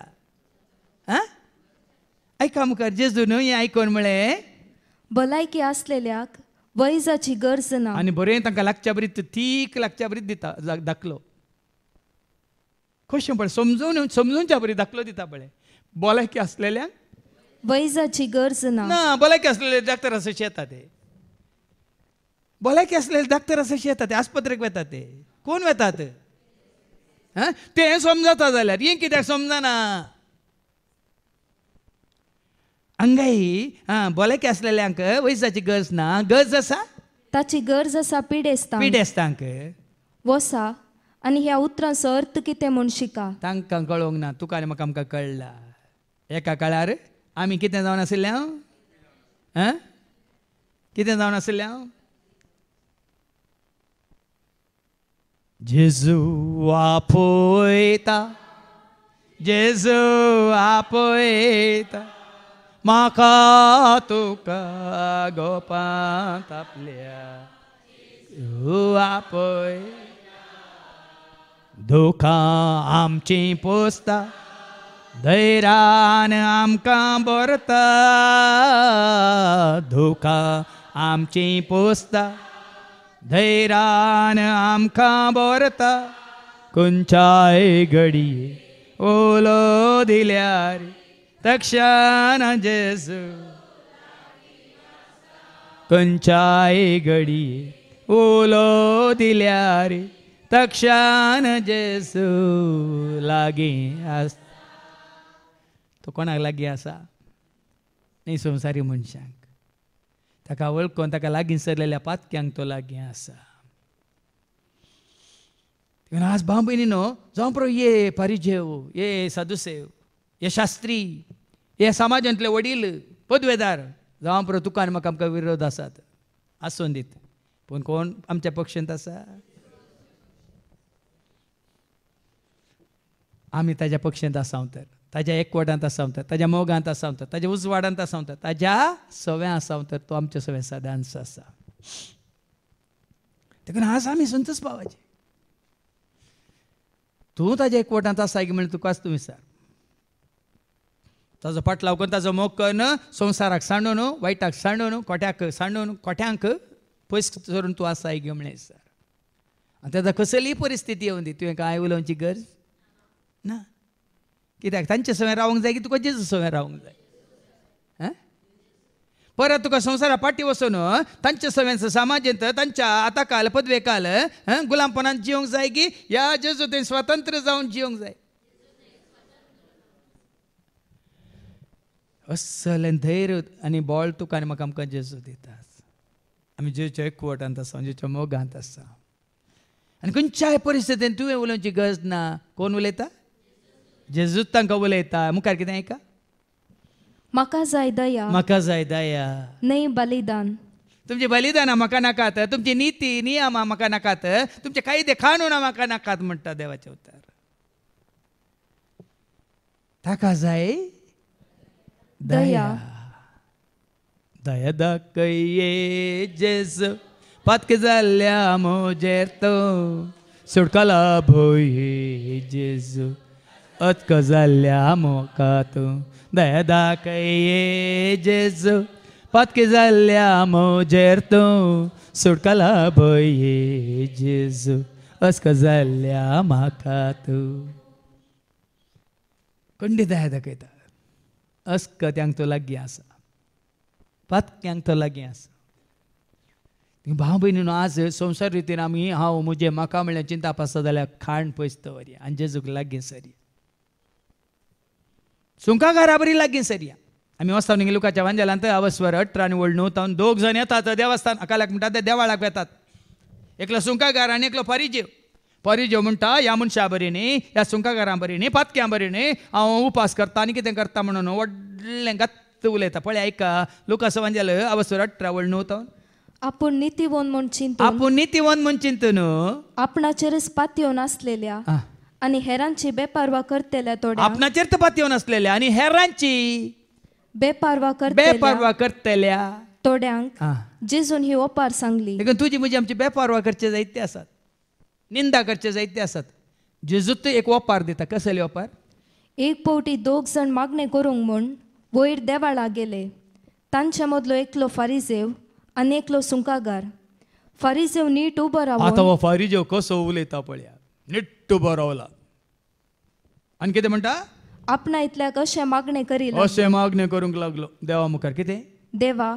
S2: ऐका मुखार जेजून हें आयकून म्हळें,
S3: भलायकी आसलेल्याक वैजाची गरज ना.
S2: आनी बरें तांकां लागच्या बरी तीक लागच्या बरी दिता दाखलो. कशें पळय समजूनच्या बरी दाखलो दिता पळय. भलायकी आसलेल्यांक
S3: वैजाची गरज ना.
S2: ना, भलायकी आसलेले डाक्टर अशें येता ते. भलायकी आसलेले डाक्टर अशें येता ते, आस्पत्रेक वेतात ते. कोण वेतात? ते समजता जाल्यार हें कित्याक समजना? हांगाय भलायकी आसलेल्यांक वैजाची गरज ना. गरज आसा?
S3: ताची गरज आसा पिडेस्तांक.
S2: पिडेस्तांक
S3: वसा आनी ह्या उतरांचो अर्थ कितें म्हूण शिका.
S2: तांकां कळोंक ना, तुका आनी म्हाका आमकां कळला. एका काळार आमी कितें जावन आशिल्ले हांव? कितें जावन आशिल्ले हांव? जेजू आपयता, जेजू आपयता म्हाका तुका गोपांत आपल्या. आपय दुखां आमची पोसता, धैर्यान आमकां भरता. दुखां आमची पोसता, धैर्यान आमकां बोरता खंयच्याय घडये ओलो दिल्यार तक्षण जेजू खंयच्याय घडये ओलो दिल्यार तक्षण जेजू लागीं आसता. तो कोणाक लागीं आसा? न्ही संवसारी मनशांक. ताका वळखून ताका लागीं सरलेल्या पातक्यांक तो लागीं आसा. आज भाव भयणीनो, जावं प्रो ये परिजेव, ये सदुसेव, ये शास्त्री, हे समाजांतले वडील पदवेदार, जावं प्रो तुका आनी म्हाका आमकां विरोध आसात, आसून दीत, पूण कोण आमच्या पक्षांत आसा? आमी ताज्या पक्षांत आसांव तर, ताज्या एकवटांत आसांव तर, ताज्या मोगांत आसांव तर, ताज्या उजवाडांत आसांव तर, ताज्या सव्या आसांव तर तो आमच्या सव्या सदांच आसा. देखून आज आमी संतोश पावचे. तूं ताज्या एकवटांत आसा की म्हणून तुकाच तूं विचार. ताजो फाटलाव करून ताजो मोग करून संवसाराक सांडून, वायटाक सांडून, कोट्याक सांडून, कोट्यांक पयस करून तूं आसा गे म्हणून विचार. आनी ताका कसलीय परिस्थिती येवं दी, तुवें कांय उलोवची गरज ना. कित्याक तांचे सवय रावंक जाय की तुका जेजू सवय रावंक जाय? परत तुका संवसारा पाटी वचून तांच्या सवयेंत समाजेंत तांच्या आताकाल पदवेकाल गुलामपणांत जिवंक जाय की ह्या जेजू थंय स्वतंत्र जावन जिवंक जाय? असलें धैर्य आनी बळ तुका आनी म्हाका आमकां जेजू दिता. आमी जेजूच्या एकवटांत आसा, जेजूच्या मोगांत आसा. आनी खंयच्याय परिस्थितींत तुवें उलोवची गरज ना. कोण उलयता? जेजूच तांकां उलयता. मुखार कितें आयका?
S3: म्हाका जाय दया,
S2: म्हाका जाय दया,
S3: न्ही बलिदान.
S2: तुमची बलिदानां म्हाका नाकात, तुमची नीती नियमां म्हाका नाकात, तुमचे कायदे कानूनां म्हाका नाकात म्हणटा देवाचें उतर. ताका जाय दया. दया दाखये जेजू पातके जाल्ल्या म्हजेर तो सुटकाला भोये जेजू अतक जाल्ल्या मोका तूं. दया दाखये जेजू पातके जाल्ल्या म्हजेर तूं सुटकाला भोये जेजू अतक जाल्ल्या म्हाका तूं. खंडी दया दाखयता. अस्कत्यांक तो लागीं आसा, पातक्यांक तो लागीं आसा. भाव भयणीनो, आज संवसार रितीन आमी हांव म्हजें म्हाका म्हणल्यार चिंता आसा जाल्यार खाण पयस दवरया आनी जेजूक लागीं सरया. सुंकागारा बरी लागीं सरया. आमी वचता न्ही लुकाच्या वांजेलांत अवस्वर 18 आनी 9 दोग जण येतात देवस्थान अकालाक म्हणटा ते देवाळाक येतात. एकलो सुंकागार आनी एकलो परिजेव. परिजेव म्हणटा ह्या मनशा बरी न्ही, ह्या सुंकागारां बरी न्ही, पातक्यां बरी न्ही, हांव उपास करता आनी कितें करता म्हणून व्हडलें गत्त उलयता. पळय आयका लुकाचो वांजेल अवस्वर 18 9.
S3: आपूण नितीवन म्हूण चिंतून,
S2: आपूण नितीवन म्हूण चिंतून
S3: आपणाचेरच पातयेवन आसलेल्या आनी हेरांची बेपारवा करतेल्या तोड्यांक,
S2: आपणाचेर पातयेवन आसलेल्या आनी हेरांची
S3: बेपारवा
S2: करतेल्या
S3: तोड्यांक जेजून ही ओपार सांगली.
S2: देखून तुजी म्हजी आमची बेपारवा करचे जायते आसात, निंदा करचे जायते आसात. जेजूच एक ओपार दिता. कसले ओपार?
S3: एक पावटी दोग जण मागणे करूंक म्हूण वयर देवाळा गेले. तांचे मदलो एकलो फारिजेव आनी एकलो सुंकागार. फारिजेव नीट उबो
S2: आतां
S3: रावन,
S2: हो फारिजेव कसो उलयता पळया, नीट उबो रावला आनी कितें म्हणटा?
S3: आपणा इतल्याक अशें मागणे करील,
S2: अशें मागणें करूंक लागलो देवा मुखार. कितें?
S3: देवा,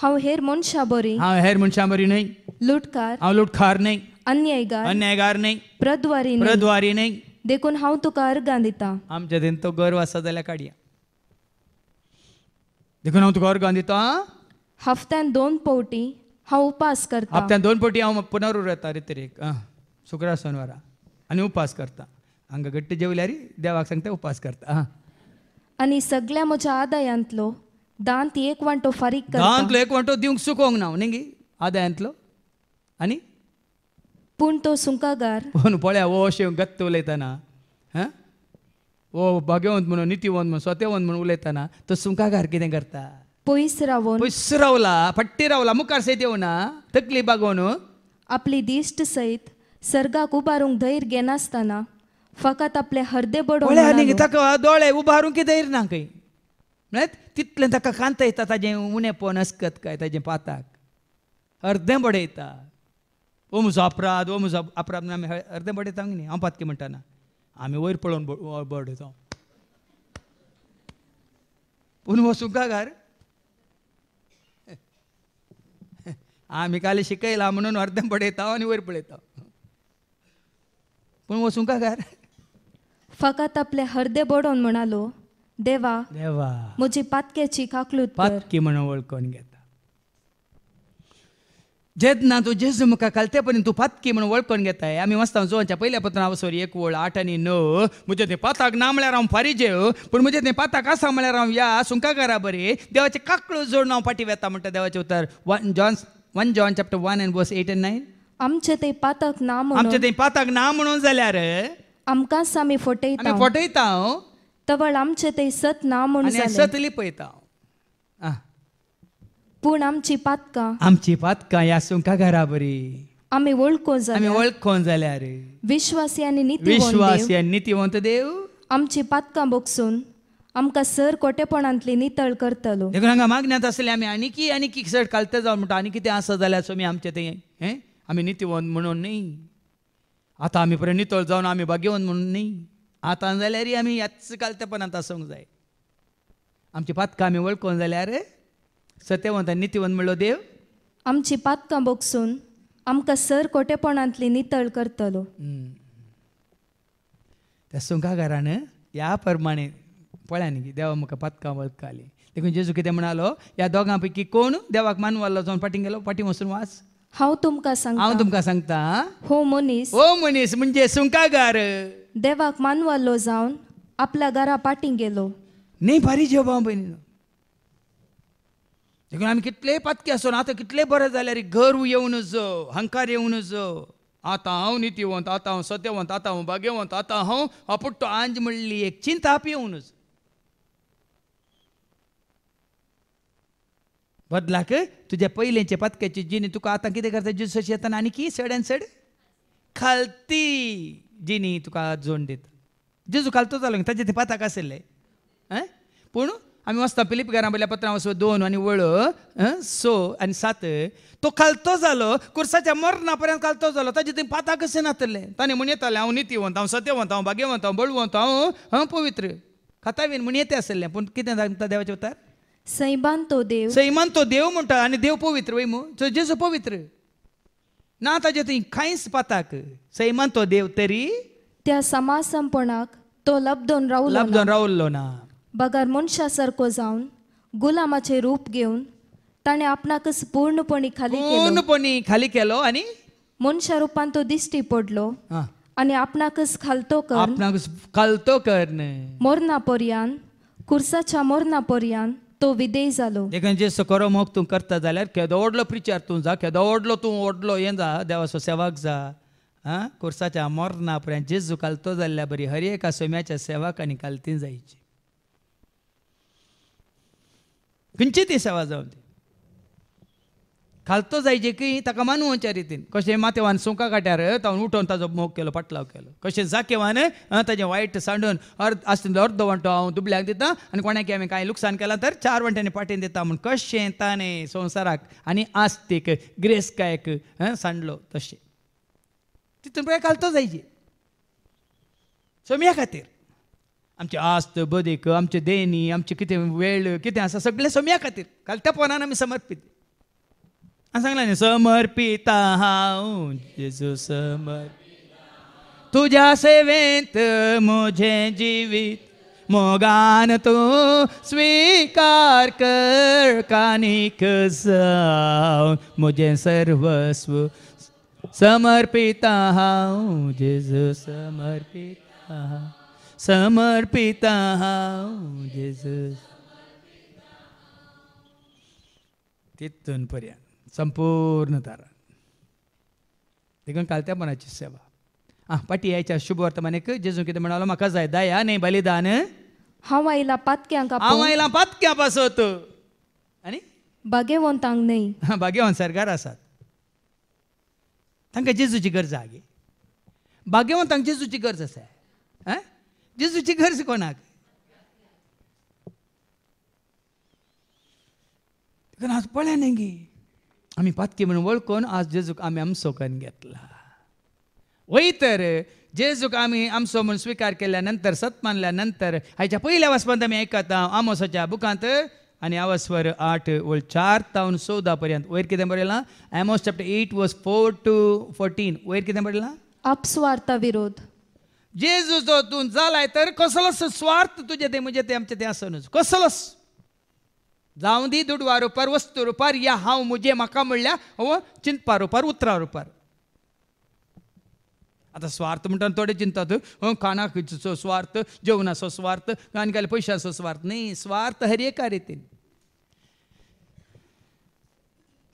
S3: हांव हेर मनशां बरी,
S2: हांव हेर मनशां बरी न्हय,
S3: लुटकार,
S2: हांव लुटखार न्हय,
S3: अन्यायगार
S2: न्हय,
S3: प्रद्वारी
S2: न्हय,
S3: देखून हांव तुका अर्गां दिता.
S2: आमच्या देन तो गर्व आसा जाल्यार काडया. देखून हांव तुका अर्गां दिता.
S3: हफ्त्यान 2 पावटी हांव उपास करता.
S2: हप्त्यान 2 पावटी हांव पुनरूर येता रितरेक शुक्रार शेनवारा आनी उपास करता. हांगा गट्ट जेवल्यार देवाक सांगता उपास करता.
S3: आनी सगळ्या म्हज्या आदायांतलो दांत 1 वांटो फारीक करता.
S2: दांतलो 1 वांटो दिवंक चुकोवंक ना न्ही आदायांतलो. आनी
S3: पूण तो सुंकागार
S2: पूण पळया वो अशें गत्त उलयतना, वो भाग्यवंत म्हणून नितीवंत म्हणून सत्यवंत म्हणून उलयतना तो सुंकागार कितें करता?
S3: पयस रावून,
S2: पयस रावला, फट्टी रावला, मुखार सयत येवना, तकली बागोवन
S3: आपली दिश्ट सयत सर्गाक उबारूंक धैर्य घेनासतना फकत आपले हर्दे बडोवन
S2: ताका दोळे उबारूंक धैर्य ना खंय. म्हळ्यार तितलें ताका कांत येता ताजें उणेपण अस्कत काय ताजें पाताक अर्दें बडयता. ओ म्हजो अपराध ओ म्हजो अपराध म्हणून आमी अर्दे बडयता न्ही हांव पातकी म्हणटाना आमी वयर पळोवन बडयता पूण हो सुकागार आमी काल शिकयला म्हणून अर्दें बडयता आनी वयर पळयता पूण हो सुकागार
S3: फकत आपले हृदय बडोवन म्हणालो देवा
S2: देवा
S3: म्हजी पातकेची काकलूत कर.
S2: पातकी म्हणून वळखून घेता जेन्ना तूं जेजू म्हाका कालते पर्यंत तूं पातकी म्हणून वळखून घेताय आमी वाचता जोच्या पयल्या पत्रां वसोरी 1 वळ 8 आनी 9 म्हजे तें पाताक ना म्हळ्यार हांव फारीजेव पूण म्हजे तें पाताक आसा म्हळ्यार हांव या सुंकागारा बरी देवाचे काकळो जोडून हांव फाटी वेता म्हणटा देवाचें उतर 1 John chapter 1 and verse 8 and 9
S3: आमचे ते पातक ना
S2: आमचें
S3: म्हणून
S2: तें पाताक ना म्हणून जाल्यार
S3: आमकांच आमी
S2: आमी
S3: फटयता
S2: फटयता
S3: तवळ आमचे ते सत ना म्हूण
S2: आनी
S3: जालें.
S2: सत लिपयता
S3: पूण आमची पातकां
S2: आमची पातकां ह्या सुंकागारा बरी
S3: आमी वळखो
S2: आमी
S3: जाल्यार
S2: वळखून जाल्यार
S3: विश्वासी आनी नितीवंत
S2: विश्वासी
S3: देव
S2: आनी नितीवंत देव
S3: आमची पातकां बोगसून आमकां सर कोटेपणांतली नितळ करतलो.
S2: देखून हांगा मागण्यांत आसले आमी आनीकी सट कालते जावन म्हणटा आनी कितें आसा जाल्यार सोमी आमचें तें हें आमी नितीवंत म्हणून न्ही आतां आमी बरें नितळ जावन आमी भाग्यवंत म्हणून न्ही आतां जाल्यार आमी ह्याच कालतेपणांत आसूंक जाय आमची पातकां आमी वळखून जाल्यार सत्यवंत आनी नितीवंत म्हणलो देव
S3: आमची पातकां बोगसून आमकां सर कोटेपणांतली नितळ करतलो.
S2: त्या सुंकागारान ह्या प्रमाणे पळया न्ही देवा म्हाका पातकां वळखली देखून जेजू कितें म्हणालो ह्या दोगां पैकी कोण देवाक मानवालो जावन फाटीं गेलो फाटीं वचून वाच
S3: हांव तुमकां सांगता
S2: हांव तुमकां सांगता
S3: हो मनीस
S2: ओ मनीस म्हणजे सुंकागार
S3: देवाक मानवालो जावन आपल्या घरा पाटीं गेलो.
S2: न्ही भारी जेव भाव भयणीनो देखून आमी कितले पातके आसून आतां कितले बरें जाल्यार गर्व येवनच जो हंकार येवनच जो आतां हांव नितीवंत आतां हांव सत्यवंत आतां हांव भाग्यवंत आतां हांव अपुट्टो आंज म्हणली एक चिंता येवनच बदलाक तुज्या पयलेंचे पातक्याची जिणी तुका आतां कितें करता जेजूसाची येताना आनी की चड आनी चड खालती जिणी तुका जोड दिता जेजू खालतो जालो ताजे ते पाताक आसले पूण आमी वाचता फिलिपिकारां बरयल्या पत्रां वचो 2 आनी वळ 6 आनी 7 तो खालतो जालो कुर्साच्या मरणा पर्यंत खालतो जालो ताजे थंय पाताक कशें नातले ताणें म्हण येतालें हांव नितीवंत हांव सत्यवंत हांव भाग्यवंत हांव बळवंत हांव पवित्र खातावीन म्हण येते आसलें पूण कितें सांगता देवाचें उतर
S3: सैबान तो देव
S2: सैमान तो देव म्हणटा आनी देव पवित्र वय मू जेजू पवित्र ना ताजे थंय कांयच पाताक सैमान तो देव तरी
S3: त्या समासमपणाक तो लबदोन
S2: रावल्लो ना
S3: बगार मनशा सारको जावन गुलामाचे रूप घेवन ताणें आपणाकच पूर्णपणी
S2: खाली केलो आनी
S3: मनशा रुपान तो दिश्टी पडलो आनी आपणाकच खालतो कर मोरणा पर्यान कुर्साच्या मोरणा पर्यान तो विदेय जालो.
S2: देखून जेसो खरो मोग तूं करता जाल्यार केदो व्हडलो प्रिचार तूं जा केदो व्हडलो तूं व्हडलो हें जा देवाचो सेवाक जा कुर्साच्या मोरणा पर्यंत जेजू कालतो जाल्यार बरी हर एका सोम्याच्या सेवाक आनी कालती जायची खंयची ती सेवा जावन ती खालतो जायचे की ताका मानवच्या रितीन कशें माथेवान सुंका काट्यार तावन उठोवन ताजो मोग केलो पाटलाव केलो कशें जाकेवान ताजें वायट सांडून अर्द वंटो हांव दुबल्याक दिता आनी कोणाक हांवें कांय लुकसाण केलां तर 4 वंट्यांनी पाटीन दिता म्हूण कशें ताणें संवसाराक आनी आस्तीक ग्रेस्कायक सांडलो तशें तितून पळय घालतो जायची सोम्या खातीर आमची आस्त बदीक आमचे देणी आमचे कितें वेळ कितें आसा सगळें सोम्या खातीर घालत्या पोनान आमी समर्पीत सांगला न्ही समर्पिता हांव जेजू तुज्या सेवेंत म्हजें जिवीत मोगान तूं स्वीकार कर कानीक जावन म्हजें सर्वस्व समर्पिता हांव जेजू समर्पिता हांव जेजू तितून पर्यंत संपूर्ण तारा देखून कालत्यापणाची सेवा पाटी यायच्या शुभ वर्तमानेक जेजू कितें म्हणालो म्हाका जाय दया न्ही बलिदान
S3: हांव आयला पातक्यांक
S2: पातक्या पासत आनी
S3: भाग्यवंतांक न्ही
S2: भाग्यवंत सरकार आसात तांकां जेजूची गरज आहा गे भाग्यवंतांक जेजूची गरज आसा जेजूची गरज कोणाक देखून आज पळया न्ही गे आम्ही पातकी म्हणून वळखून आज जेजूक आम्ही आमचो करून घेतला. वय तर जेजूक आम्ही आमचो म्हणून स्वीकार केल्यानंतर सत मानल्यानंतर हाच्या पहिल्या वचपांत आमी आयकता आमोसाच्या बुकांत आनी आवास्वर 8:4-14 पर्यंत वयर कितें बरयलां. आमोस चॅप्टर 8:4-14 वयर कितें बरयलां.
S3: अपस्वार्थ विरोध.
S2: जेजूचो तूं जालाय तर कसलोच स्वार्थ तुजे ते म्हजे ते आमचे ते आसनूच कसलोच जावं दी दुडवा रुपार वस्तू रुपार या हांव मुजे म्हाका म्हणल्या हो चिंतपा रुपार उतरा रुपार. आतां स्वार्थ म्हणटा थोडे चिंतात खाणाचो स्वार्थ जेवणाचो स्वार्थ आनी काय पयशाचो स्वार्थ न्ही. स्वार्थ हर एका रितीन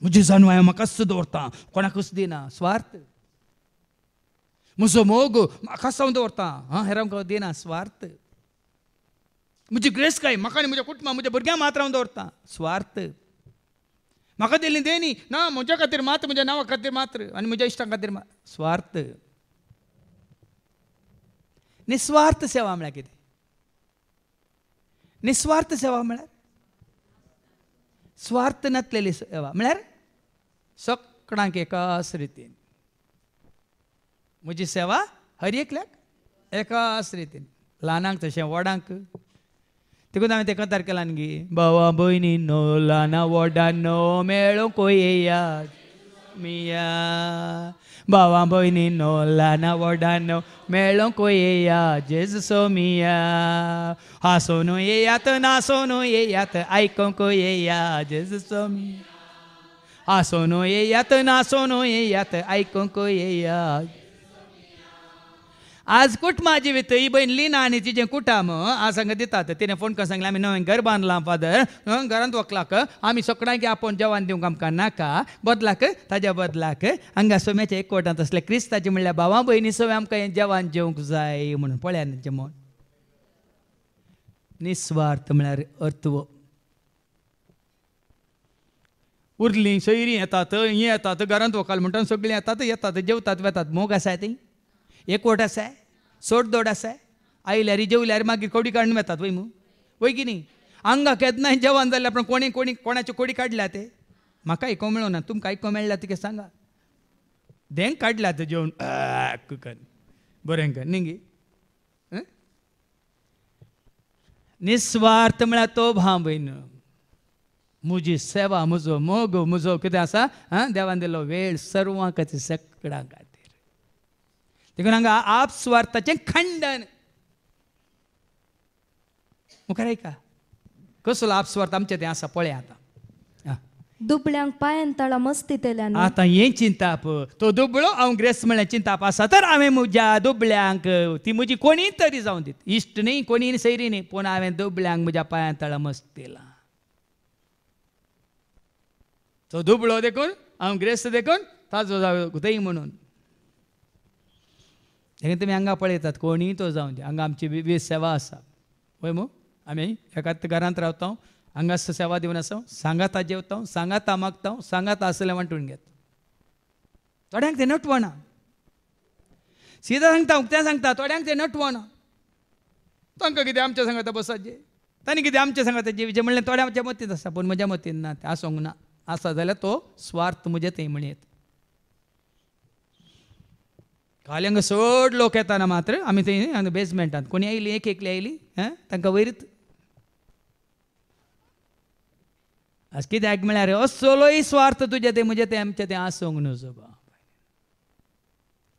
S2: म्हजी जाणू हांवें म्हाकाच दवरता कोणाकूच दिना स्वार्थ. म्हजो मोग म्हाकाच हांव दवरता हेरांक दिना स्वार्थ. म्हजी ग्रेस काय म्हाका आनी म्हज्या कुटुंबाक म्हज्या भुरग्यांक मात्र हांव दवरता स्वार्थ. म्हाका दिली देनी ना म्हज्या खातीर मात्र म्हज्या नांवा खातीर मात्र आनी म्हज्या इश्टां खातीर स्वार्थ. निस्वार्थ सेवा म्हळ्यार कितें. निस्वार्थ सेवा म्हळ्यार स्वार्थ नासलेली सेवा म्हळ्यार सगळ्यांक एकाच रितीन म्हजी सेवा हर एकल्याक एकाच रितीन. ल्हानांक तशें व्हडांक देखून हांवें तें कथार केलां न्ही. भावा भयणींनो ल्हाना व्हडांनो मेळूंक येयात मिया. भावा भयणींनो ल्हाना व्हडांनो मेळूंक येया जेजूचो मिया. हांसून येयात नासून येयात आयकूंक येया जेजूचो मिया. हांसून येयात नासून येयात आयकूंक येया. आज कुटुंबा जिवीत ही बहीण लिना आनी तिजें कुटाम आज हांगा दितात. तिणें फोन करून सांगलें आमी नवें घर बांदलां फादर घरांत वकलाक आमी सगळ्यांक आपोवन जेवण दिवंक आमकां नाका बदलाक ताज्या बदलाक हांगा सोम्याच्या एकवटांत असले क्रिस्ताचे म्हणल्यार भावां भयणी सगळें आमकां हें जेवण जेवंक जाय म्हणून पळया तेंचें मन. निस्वार्थ म्हळ्यार अर्थव. उरलीं सोयरीं येतात हीं येतात घरांत वकाल म्हणटा सगळीं येतात जेवतात वेतात मोग आसाय ती एकवट आसाय सोडदोड आसाय आयल्यार जेवल्यार मागीर कोडी काडून येतात वय वय की न्ही. हांगा केन्नाय जेवण जाल्यार पण कोणी कोणाच्यो कोडी काडल्या ते म्हाका आयको मेळूं ना तुमकां आयको मेळ्ळा ते सांगा. धेंग काडल्या ते जेवण कुकन बरें कर न्ही गे. निस्वार्थ म्हळ्यार तो भाव भयण म्हजी सेवा म्हजो मोग म्हजो कितें आसा देवान दिलो वेळ सर्वां खातीर सगळ्यां खातीर. देखून हांगा आपस्वार्थाचें खंडन. मुखार ऐका कसलो आपस्वार्थ आमचें तें आसा पळया आतां.
S3: दुबळ्यांक पांयान तळा मस्ती तेल्यान.
S2: आतां हें चिंताप तो दुबळो हांव ग्रेस्त म्हळ्यार चिंताप आसा तर हांवें म्हज्या दुबळ्यांक ती म्हजी कोणी तरी जावं दीत इश्ट न्ही कोणी सैरी न्ही पूण हांवें दुबळ्यांक म्हज्या पांयान तळा मस्ती दिला. तो दुबळो देखून हांव ग्रेस्त देखून ताजो जावं दई म्हणून. देखून तुमी हांगा पळयतात कोणीय तो जावं दी हांगा आमची वीस सेवा आसा पळय मू. आमी एकाच घरांत रावता हांगा सेवा दिवन आसा सांगाता जेवता सांगाता मागता सांगाता आसलें वांटून घेता. थोड्यांक तें नटवना सीदा सांगता उक्त्या सांगता थोड्यांक तें नटवना. तांकां कितें आमच्या सांगाता बसाचे तांणी कितें आमच्या सांगाता जेवीचें म्हणलें थोड्यांच्या मतींत आसा पूण म्हज्या मतींत ना तें आसूंक ना. आसा जाल्यार तो स्वार्थ म्हजे थंय म्हणयत. खाली हांगा चड लोक येताना मात्र आमी थंय हांगा बेजमेंटांत कोणी आयली एक एकली आयली तांकां वयरीत आज कित्याक म्हळ्यार असलोय स्वार्थ तुजे ते म्हजे ते आमचे ते आसूंक नजो.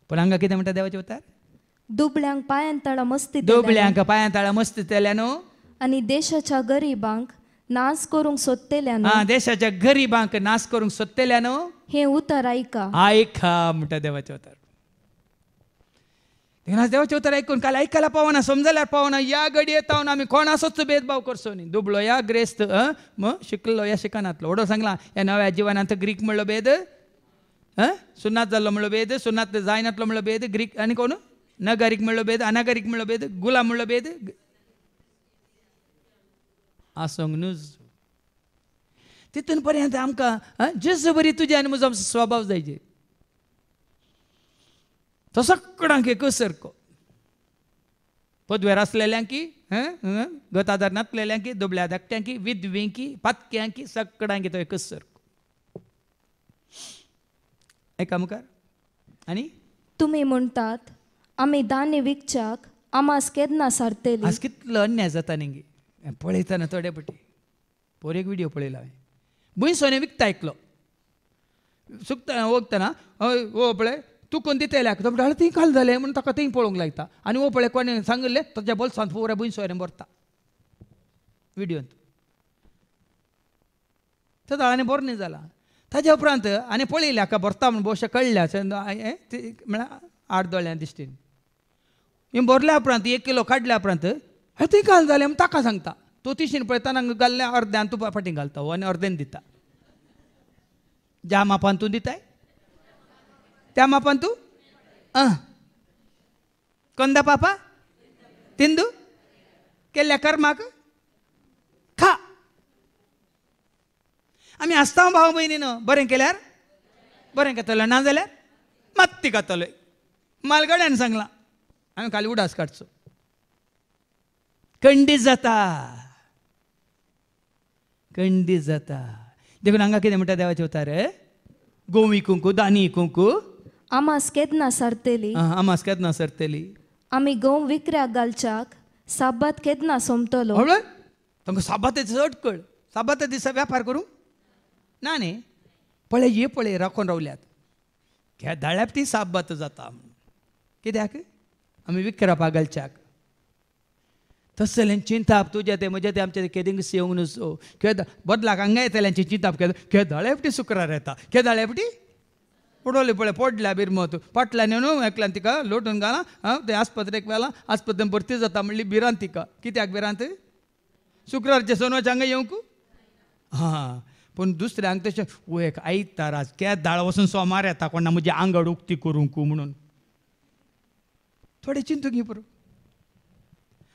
S2: पूण हांगा कितें म्हणटा देवाचे उतार.
S3: दुबळ्यांक पांयान तळा मस्ती
S2: दुबळ्यांक पांयां तळा मस्ती तेल्या न्हू
S3: आनी देशाच्या गरीबांक नाश करूंक सोदतेल्यान.
S2: देशाच्या गरीबांक नाश करूंक सोदतेल्या न्हू
S3: हें उतर आयका.
S2: आयका म्हणटा देवाचे उतार. देवाचे उतर ऐकून काल ऐकायला पावना समजायला पावना या घडी येतावन आमी कोणाचोच भेदभाव करचो न्ही. दुबळो या ग्रेस्त शिकलो या शिकनातलो ओडो सांगला ह्या नव्या जिवनांत ग्रीक म्हणलो भेद सुनात जाल्लो म्हणलो भेद सुनात जायनातलो म्हणलो भेद ग्रीक आनी कोण नगारीक म्हणलो भेद अनागारीक म्हणलो भेद गुलाम म्हणलो भेद आसूंक न्हूज. तितून पर्यंत आमकां जेजू बरी तुजे आनी म्हजो स्वभाव जायचे तो सगळ्यांक एकच सारको. पदवेर आसलेल्यांकी गतादार नासलेल्यांकी दुबळ्या धाकट्यांकी विधवेंकी पातक्यांकी सगळ्यांकी तो एकच सारको. एका मुखार आनी
S3: तुमी म्हणटात आमी धान्य विकच्याक आमास केन्ना सारतेली.
S2: आज कितलो अन्याय जाता निंगे पळयतना थोडे पटी पोर एक व्हिडिओ पळयला हांवें भूंय सोने विकता आयकलो सुकता वगतना हय वो पळय तूं कोण दितल्याक तो म्हणटा थंय काल जालें म्हणून ताका थंय पळोवंक लायता आनी वो पळय कोणें सांगलें ताच्या बोल्सांत पोरा भूंय सोयऱ्यान भरता व्हिडिओंत तो दाळांनी बरो न्ही जाला ताज्या उपरांत आनी पळयल्या हाका भरता म्हूण भोवशें कळल्या म्हळ्यार 8 दोळ्यां दिश्टीन हें भरल्या उपरांत 1 किलो काडल्या उपरांत थंय काल जालें म्हूण ताका सांगता तो तिशीन पळयतना घाल्ल्या अर्द्यान तूं फाटीं घालता हो आनी अर्देन दिता ज्या मापान तूं दिताय त्या मापान तूं कंदा पापा तिंदू केल्ल्या कर्माक खा आमी आसता भाव भयणीनो बरें केल्यार बरें घेतलें ना जाल्यार मात्ती घातलोय मालगड्यान सांगलां हांवें खाली उडास काडचो खंडीत जाता देखून हांगा कितें म्हणटा देवाचे उतार गोवी कुंकू दानी कुंकू
S3: आमास केन्ना सारतेली.
S2: आमास केन्ना सरतली
S3: आमी गंव विकऱ्याक घालच्याक साबात केन्ना सोमतलो.
S2: हवळय तांकां साबाताचे चड कळ साबाता दिसा वेपार करूंक ना न्ही पळय ये पळय राखून रावल्यात ह्या दाळ्याप ती साबात जाता कित्याक आमी विकरापाक घालच्याक तसलें चिंताप तुजें तें म्हजें तें आमचें केदिंगस येवंक नसो किंवां बदलाक हांगा येतल्यांची चिंताप केन्ना दाळ्यापटी शुक्रार येता दाळ्यापटी उडोवली पळय पडल्या बिरमत पटल्यान न्हू एकल्यान तिका लोटून घाला ते आस्पत्रेक व्हेला आस्पत्रेन भरती जाता म्हणली भिरांत तिका कित्याक भिरांत शुक्रारचे सोनवाच्या हांगा येवंक हां पूण दुसऱ्यांक तशें वो एक आयतार आज केद दाळ वचून सोमार येता कोणा म्हजी आंगड उक्ती करूंक म्हणून थोडे चिंतू घे पुरो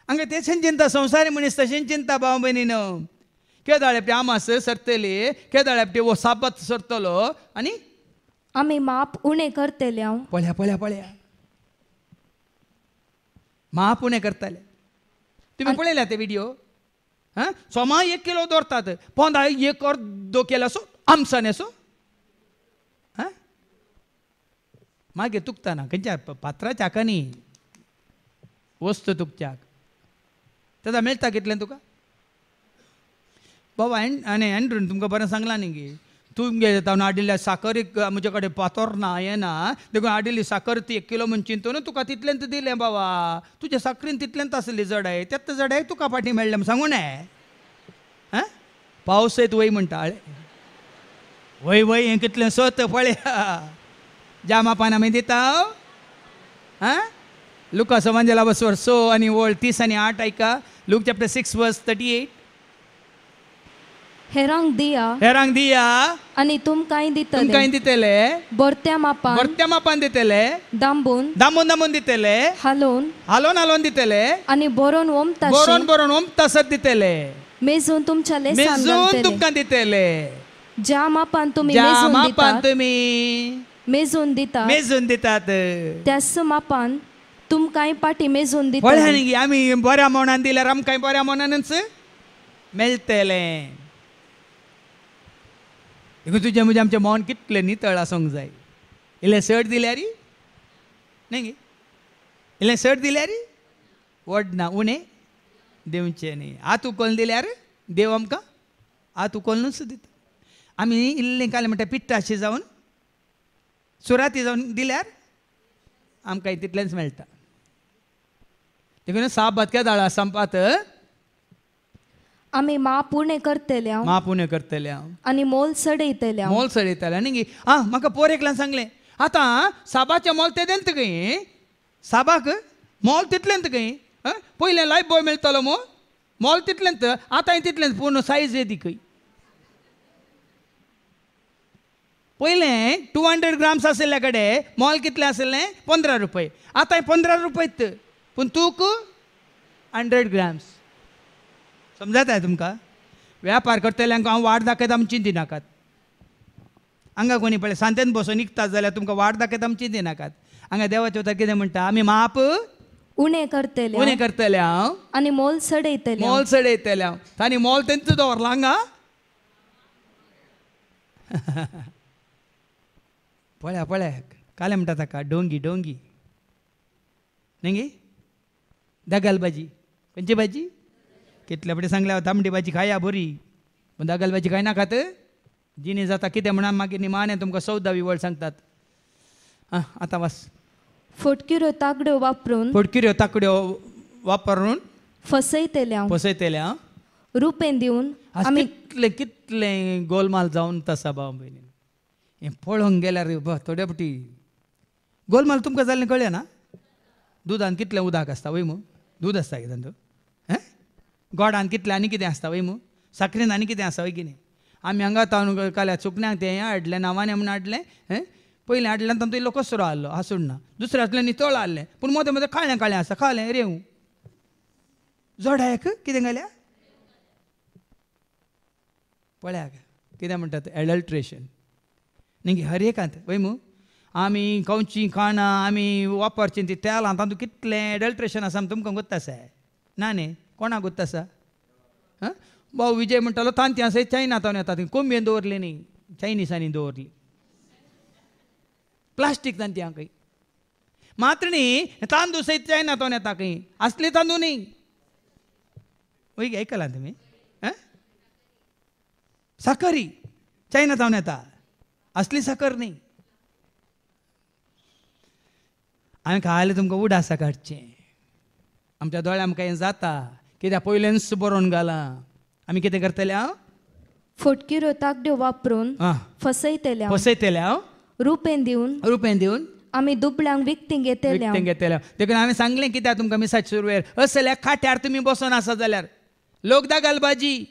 S2: हांगा तेशें चिंता संवसारी मनीस तशें चिंता भाव भयणीनो केदाळेपटी आमास सरतली केदाळेपटी वो साबत सरतलो आनी
S3: आमी माप उणें करतले. हांव
S2: पळया माप उणें करताले तुमी पळयल्या ते व्हिडिओ सोमा 1 किलो दवरतात पोंदा 1 अर्दो केला सो आमसाने सो मागीर तुकतना खंयच्या पात्राच्या न्ही वस्त तुकच्याक तेदा मेळटा कितलें तुका बाबा आनी एंड्रून तुमकां बरें सांगलां न्ही गे तुमगे जावन हाडिल्ल्या साकरीक म्हजे कडेन पातोर ना हें ना देखून हाडिल्ली साकर ती 1 किलो म्हूण चिंतून तुका तितलेंत दिलें बाबा तुज्या साकरीन तितलेंत आसली जडाय तेत जडाय तुका फाटीं मेळ्ळें सांगूं न्हय पावस येत वय म्हणटा वय हें कितलें सत पळया ज्या मापान आमी दिता लुका समांजेला बसवर 6 आनी वळ 30 आनी 8 आयका लूक चॅप्टर 6 वर्स 38
S3: हेरांक दिया आनी तुमकांय
S2: दितले
S3: बरत्या मापान
S2: दितले
S3: दांबून
S2: दितले हालोन दितले
S3: आनी बरोवन
S2: ओमतासत दितले
S3: मेजून तुमच्या
S2: मेजून तुमकां दितले
S3: ज्या मापान तुमी मेजून
S2: दितात
S3: त्याच मापान तुमकांय पाटी मेजून दितले.
S2: पळया न्ही आमी बऱ्या मोनान दिल्यार आमकांय बऱ्या मोनानच मेळटलें देखून तुजें म्हणजे आमचें मन कितलें नितळ आसूंक जाय इल्लें सट दिल्यार न्ही गे इल्लें सट दिल्यार व्हडना उणें देवचें न्ही हात उखोवन दिल्यार देव आमकां हात उखोलनूच दिता आमी इल्लें कालें म्हणटा पिट्टाशी जावन सुराती जावन दिल्यार आमकां तितलेंच मेळटा देखून साबातक्या दाळा संपात
S3: आमी माप उणें करतले
S2: हांव
S3: आनी मोल सडयतले
S2: न्ही म्हाका पोर एकल्यान सांगलें आतां साबाचें मोल तें देंत खंय साबाक मोल तितलेंत खंय पयलें लायफ बॉय मेळटलो मोल तितलेंत आतां तितलेंत पूण सायज येदी खंय पयलें 200 ग्राम्स आशिल्ल्या कडेन मोल कितलें आशिल्लें 15 रुपये आतां 15 रुपयत पूण तूक 100 ग्राम्स समजता तुमकां वेपार करतल्यांक हांव वाट दाखयता आमी चिंती नाकात हांगा कोणी पळय सांतेन बसून निघतात जाल्यार तुमकां वाट दाखयता आमी चिंती नाकात हांगा देवाचे उतर कितें म्हणटा आमी माप
S3: उणें करतले
S2: हांव
S3: आनी मोल सडयतले
S2: हांव तांणी मोल तेंच दवरलां हांगा पळ्या काले म्हणटा ताका डोंगी न्ही दागाल भाजी खंयची भाजी कितले फावटी सांगल्या तांबडी भाजी खाया बरी पण दागाल भाजी खायना खात जिने जाता कितें म्हणून मागीर निमाणे तुमकां 14वी वळ सांगतात आतां वास
S3: फोटकिऱ्यो ताकड्यो वापरून
S2: फसयतल्या
S3: रुपेन दिवन
S2: कितले गोलमाल जावन तसा भाव भयणी हें पळोवंक गेल्यार थोड्या फावटी गोलमाल तुमकां जाल्लें कळ्ळें ना दुदान कितलें उदक आसता वय मू दूद आसता कितें तो गोडान कितलें आनी कितें आसता वय मू साखरेन आनी कितें आसा वय की न्ही आमी हांगा तावन काल्या चुकण्यांक तें हाडलें नांवांनी म्हूण हाडलें पयलें हाडलें तातूंत इल्लो कसरो आहलो हासूड ना दुसरें हातलें नितळ आहलें पूण मदें मदें काळें आसा खालें रेंव जोडायक कितें घाल्या पळयाक कितें म्हणटात एडल्ट्रेशन न्ही हर एकांत वय मू आमी खावचीं खाणां आमी वापरचीं ती तेलां तातूंत कितलें एडल्ट्रेशन आसा तुमकां गुत्त आसा ना न्ही कोणाक गुत्त आसा भाऊ विजय म्हणटालो तांती आसा चायनांतल्यान येता थंय कोंबयेन दवरली न्ही चायनिसांनी दवरली प्लास्टीक तांती हांव खंय मात्र न्ही तांदूळ सयत चायनांतल्यान येता खंय असले तांदूळ न्ही वय आयकलां तुमी साखरी चायनांतल्यान येता असली साखर न्ही हांवें खायलें तुमकां उडासा काडचें आमच्या दोळ्या आमकां हें जाता कित्याक पयलेंच बरोवन घालां आमी कितें करतले
S3: फोटकिऱ्यो ताकड्यो वापरून
S2: फसयतल्या
S3: रुपेन दिवन आमी दुबळ्यांक विकतीं घेतल्या
S2: देखून हांवें सांगलें कित्याक तुमकां मिसाचे सुरवेर असल्या खाट्यार तुमी बसून आसा जाल्यार लोक दागाल भाजी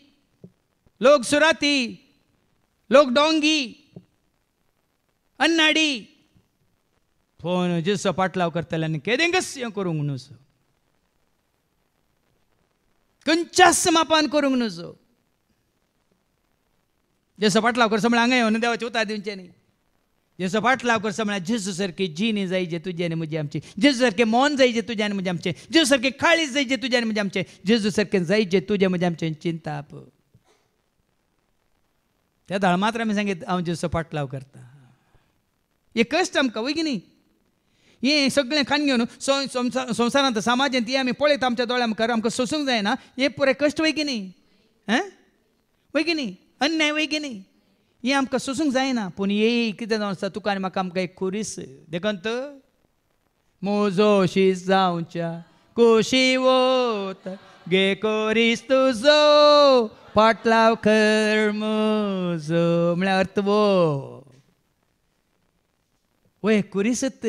S2: लोक सुराती लोक डोंगी अन्नाडी फोन जेसो पाटलाव करतले आनी केदेंगस हें करूंक न्हू खंयच्याच मापान करूंक नजो जेसो पाटलाव करचो म्हळ्यार हांगा येवन देवाचें उतार दिवचें न्ही जेसो पाटलाव करचो म्हळ्यार जेजू सारकी जीण जायचे तुजे आनी म्हजी आमची जेजू सारकें मौन जायचें तुजें आनी म्हजें आमचें जेजू सारकें काळीज जायचें तुजें आनी म्हजें आमचें जेजू सारकें जायचें तुजें म्हजें आमचें चिंताप त्या दाळ मात्र आमी सांगीत हांव जेसो पाटलाव करता हे कश्ट आमकां वय की न्ही हें सगळें खाण घेवन संवसारांत समाजांत हें आमी पळयत आमच्या दोळ्या मुखार आमकां सोसूंक जायना हें पुरें कश्ट वय की न्ही वय की न्ही अन्याय वय की न्ही हें आमकां सोसूंक जायना पूण हे कितें जावन आसता तुका आनी म्हाका आमकां एक खुरीस देखून मोजो शीस जावच्या खोशी वोत गे कोरीस तुजो पाटलाव कर म्हजो म्हळ्यार अर्थ वो वय खुरीसत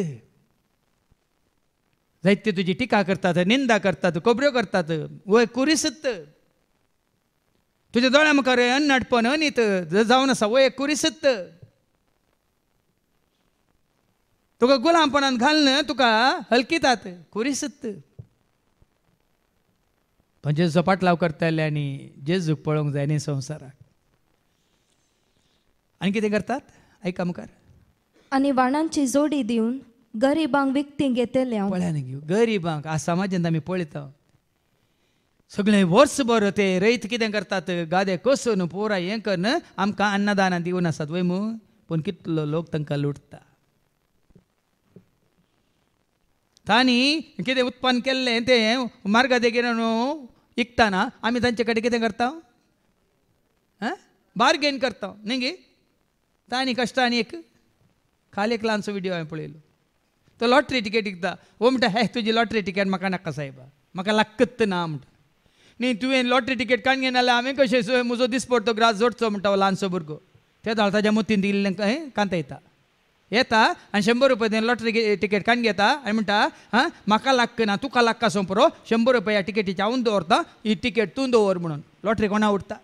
S2: जायते तुजी टिका करतात निंदा करतात कोबऱ्यो करतात वय कुरीसत तुज्या दोळ्या मुखार अन्न हाडपण अनित जावन आसा वय कुरीसत तुका गुलामपणान घालन तुका हलकितात कुरीसत पण जेजू पाटलाव करताले आनी जेजूक पळोवंक जाय न्ही संवसाराक आनी कितें करतात आयका मुखार
S3: आनी वाणांची जोडी दिवन गरिबांक विकतीं घेतल्या
S2: पळयान घेव गरिबांक आज समाजांत आमी पळयता सगळें वर्सभर ते रैत कितें करतात गादे कसून पुराय हें करन आमकां अन्नदानां दिवन आसात वय मू पूण कितलो लोक तांकां लुटता तांणी कितें उत्पन्न केल्लें तें मार्गादेगेर विकताना आमी तांचे कडेन कितें करता बार्गेन करता न्ही गे तांणी कश्टांनी एक खाली एक ल्हानसो व्हिडियो हांवें पळयलो तो लॉटरी टिकेट विकता वो म्हणटा हे तुजी लॉटरी टिकेट म्हाका नाका सायबा म्हाका लागत ना म्हणटा न्ही तुवें लॉटरी टिकेट काडली नाल्यार हांवें कशें म्हजो दिसपडटो ग्रास जोडचो म्हणटा हो ल्हानसो भुरगो ते धाड ताच्या मुतीन दिल्लें कांता येता आनी 100 रुपया लॉटरी टिकेट काडून घेता आनी म्हणटा म्हाका लागना तुका लागता सोंपरो 100 रुपया ह्या टिकेटीची हांव दवरता ही टिकेट तूं दवर म्हणून लॉटरी कोणा उरता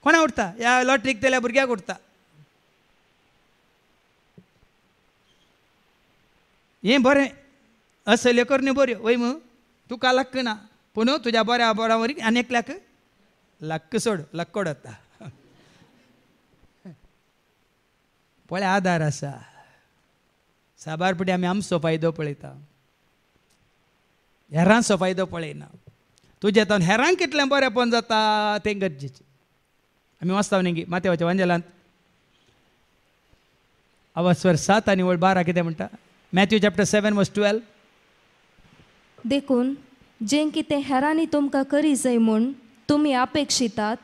S2: कोणा उरता ह्या लॉटरीक तेल्या भुरग्याक उरता हें बरें असल्यो करण्यो बऱ्यो वय मू तुका लागना पूण तुज्या बऱ्या बराबरीक आनी एकल्याक लाक्क सोड लक्कोड वता पळय आदार आसा साबारपटी आमी आमचो फायदो पळयता हेरांचो फायदो पळयना तुजे हातान हेरांक कितलें बरेंपण जाता तें गरजेचें आमी वाचता न्ही माथेवाच्या वांजेलांत अवस्वर 7 आणि 12 कितें म्हणटा मॅथ्यू चॅप्टर 7 वर्स 12
S3: देखून जें कितें हेरांनी तुमकां करी जाय म्हूण तुमी अपेक्षितात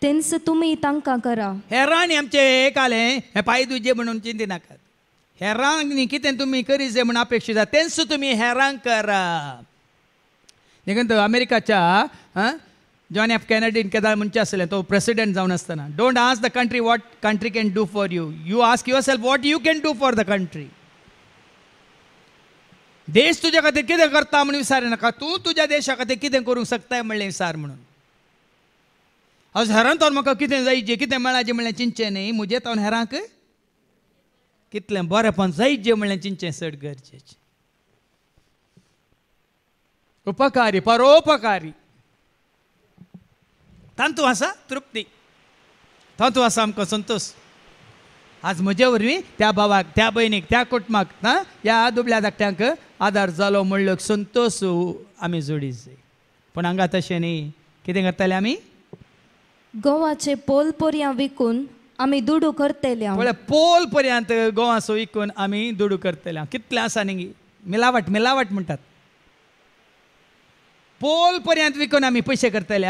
S3: तेंच तुमी तांकां करा.
S2: हेरांनी आमचे कालें हे पांय दुजे म्हणून चिंती नाकात. हेरांनी कितें तुमी करी जाय म्हणून अपेक्षीत आसा तेंच तुमी हेरांक करा. देखून अमेरिकाच्या जॉन एफ कॅनेडीन केदार म्हणचे आसले तो प्रेसिडेंट जावन आसतना don't ask the country what country can do for you you ask your self what you can do for the country. देश तुज्या खातीर कितें करता म्हणून विचार नाका तूं तुज्या देशा खातीर कितें करूंक शकताय म्हणलें विचार म्हणून. आज हेरांत म्हाका कितें जायचें कितें मेळाचें म्हणलें चिंतचें न्ही म्हजें तावन हेरांक कितलें बरेंपण जायचें म्हणलें चिंतचें चड गरजेचें. उपकारी परोपकारी तांतू आसा तृप्ती तांतू आसा आमकां संतोश. आज म्हजे वरवीं त्या भावाक त्या भयणीक त्या कुटुंबाक ह्या दुबळ्या धाकट्यांक आदार जालो म्हणलो संतोश आमी जोडी जाय. पूण हांगा तशें न्ही कितें करतले आमी
S3: गोवाचे पोल पर्यां विकून आमी दुडू करतले.
S2: पळय पोल पर्यंत गोवाचो विकून आमी दुडू करतले. कितलें आसा न्ही मिलावट मिलावट म्हणटात. पोल पर्यंत विकून आमी पयशे करतले.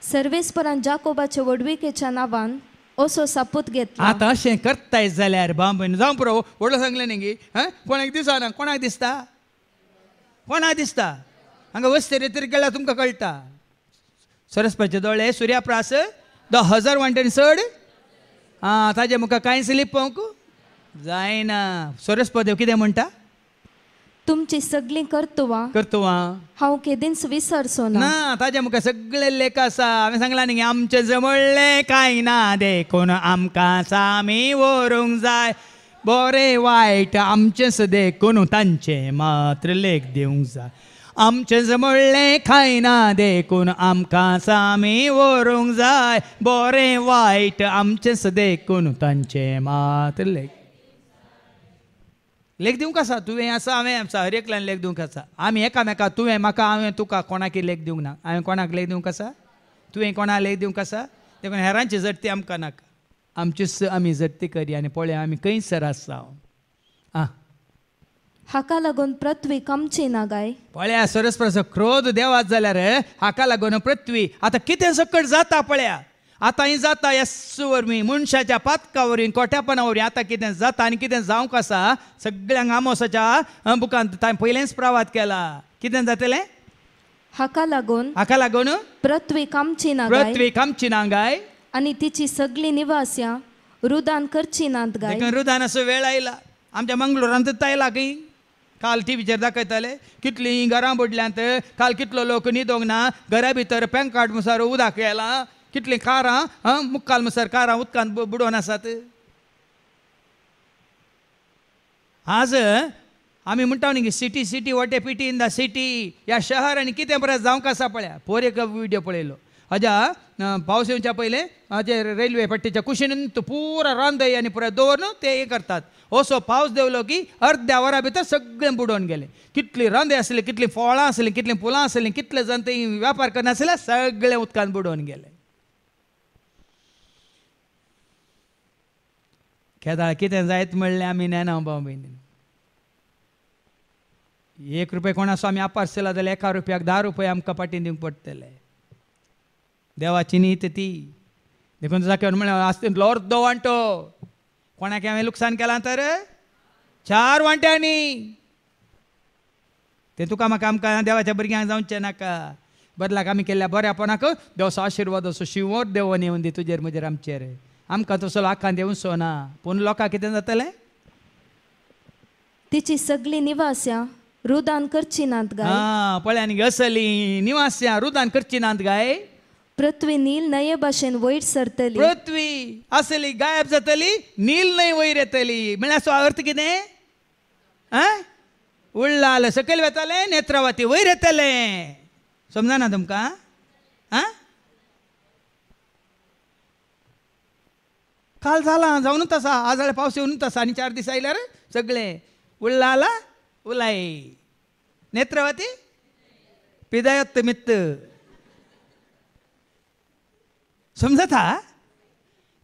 S3: सर्वेस्परान जाकोबाच्या वडविकेच्या नांवान असो सापूत घेतला.
S2: आतां अशें करताय जाल्यार बांबन जावं पुरो व्हडलो सांगलें न्ही कोणाक दिसना कोणाक दिसता कोणाक दिसता हांगा वस्तेर तरी गेल्यार तुमकां कळटा. सरस्वतीचे दोळे सूर्याप्रास 10,000 वांटेनी चड ताजे मुखार कांयच लिपोवंक जायना. सरस्वती कितें म्हणटा
S3: तुमची सगळीं
S2: कर्तुवां
S3: हांव केदींच विसरचो ना.
S2: ना ताजे मुखार सगळे लेख आसा. हांवें सांगलां न्ही आमचें जमळ्ळें कांय ना देखून आमकां सामी व्हरूंक जाय बरें वायट आमचेंच देखून तांचे मात्र लेख दिवंक जाय. आमचें जमळ्ळें कांय ना देखून आमकां सामी व्हरूंक जाय बरें वायट आमचेंच देखून तांचे मात्र लेख दिवंक आसा. तुवें आसा हांवें आसा हर एकल्यान लेख दिवंक आसा. आमी एकामेकाक तुवें म्हाका हांवें तुका कोणाकय लेख दिवंक ना. हांवें कोणाक लेख दिवंक आसा तुवें कोणाक लेख दिवंक आसा. देखून हेरांची जडती आमकां नाका. आमचीच आमी जडती करया आनी पळया आमी खंयसर आसा.
S3: हाका लागून पृथ्वी कमची ना काय.
S2: पळया सरस्वतीचो क्रोध देवाच जाल्यार हाका लागून पृथ्वी आतां कितें सकट जाता पळया. आतां ही जाता ह्या वरवीं मनशाच्या पातका वरवीं कोट्यापणा वरवीं आतां कितें जाता आनी कितें जावंक आसा सगळ्यांक आमोसाच्या बुकांत ताणें पयलेंच प्रवाद केला. कितें जातलें
S3: हाका लागून पृथ्वी कमची ना
S2: गाय
S3: आनी तिची सगळीं निवास्यां रुदान करची नात गाय.
S2: रुदानाचो वेळ आयला. आमच्या मंगळुरांतूच आयला खंय काल टीव्हीचेर दाखयताले कितलीं घरां बुडल्यांत. काल कितलो लोक न्हिदोंक ना घरा भितर पॅनकार्ड मुसार उदक येलां. कितलीं कारां मुक्काल मुसार कारां उदकांत बुडोवन आसात. आज आमी म्हणटा न्ही city city what a pity in the city. ह्या शहरांनी कितें बरें जावंक आसा पळया. पोर एक विडियो पळयलो हाज्या पावस येवच्या पयलें हाजे रेल्वे पट्टेच्या कुशीन पुरा रांदय आनी पुराय दवरून ते हे करतात. असो पावस देवलो की अर्द्या वरा भितर सगळें बुडोवन गेलें. कितलीं रांदे आसले कितलीं फळां आसलीं कितलीं फुलां आसलीं कितले जाण थंय वेपार करनासले सगळें उदकांत बुडोवन गेले. केदाळ कितें जायत म्हणलें आमी नेना बाबीन. 1 रुपया कोणाचो आमी आपारसला जाल्यार 1 रुपयाक 10 रुपया आमकां पाटीन दिवंक पडटले. देवाची नीत ती. देखून जाके म्हणलें आसतलो अर्दो वांटो कोणाक हांवें लुकसाण केलां तर 4 वांट्यांनी. तें तुका म्हाका आमकां देवाच्या भुरग्यांक जावचें नाका. बदलाक आमी केल्ल्या बऱ्यापणाक देवाचो आशिर्वाद असो शिवोर देवन येवन दी तुजेर म्हजेर आमचेर. आमकां तसो आखां देवचो ना. पूण लोकांक कितें जातलें
S3: तिची सगळीं निवास्यां रुदान करची नात गाय.
S2: पळय आनी असलीं निवास्यां रुदान करची नात गाय.
S3: पृथ्वी नील नये भाशेन वयर सरतली.
S2: पृथ्वी आसली गायब जातली नील न्हंय वयर येतली. म्हळ्यार अर्थ कितें उल्लाल सकयल वतालें नेत्रावती वयर येतलें. समजना तुमकां काल जाला जावनूच आसा. आज जाल्यार पावस येवनूच आसा आनी 4 दीस आयल्यार सगळें उल्लाला उलाय नेत्रावती पिदायत मित्त. समजता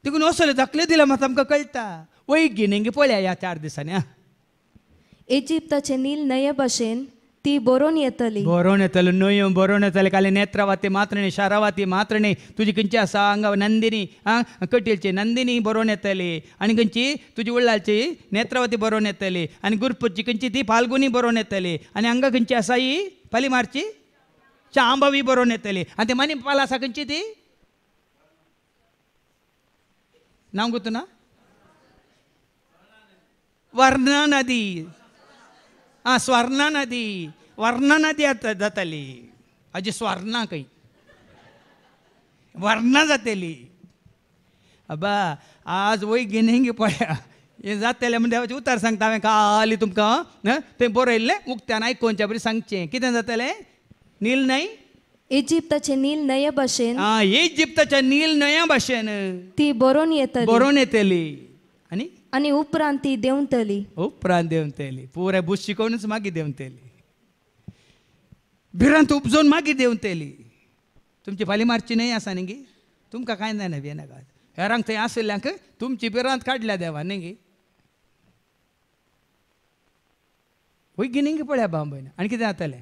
S2: देखून असले दाखले दिला मात आमकां कळटा. वैगिनींग पळया ह्या 4 दिसांनी
S3: इजिप्ताचे नील नये भाशेन ती बरोवन येतली.
S2: बरोवन येतलो न्हंयो बरोवन येतले काले नेत्रावती मात्रणी शारावती मात्रणी तुजी खंयची आसा हांगा नंदिनी कटीलची नंदिनी बरोवन येतली आनी खंयची तुजी उरलाची नेत्रावती बरोवन येतली आनी गुरपूरची खंयची ती फाल्गुनी बरोवन येतली आनी हांगा खंयची आसा ही पालीमारची शांभवी बरोवन येतली आनी ती मणिपाल आसा खंयची ती नांव गुर्तू ना वर्णा नदी स्वर्णा नदी वर्णा नदी जातली हाजी स्वर्णा खंय वर्णा जातली अबा आज वैगिनींग पळया हें जातलें म्हणजे देवाचें उतार सांगता हांवें खाली तुमकां तें बरयल्लें उक्त्यान आयकोनच्या बरी सांगचें कितें जातलें नील न्हय
S3: इजिप्ताचे नील नये भाशेन
S2: इजिप्ताच्या नील नया भाशेन
S3: ती बरोवन येतली
S2: बरोवन येतली आनी
S3: आनी उपरांत ती देंवतली.
S2: उपरांत देंवतली पुराय बूस शिकोवनूच मागीर देंवतली भिरांत उपजोवन मागीर देंवतली. तुमची फालीं मारची न्हय आसा न्ही गी तुमकां कांय जायना भियेनाकात हेरांक थंय आशिल्ल्यांक तुमची भिरांत काडल्या देवान न्ही गी वैगिनींग पळया बांबयन आनी कितें जातलें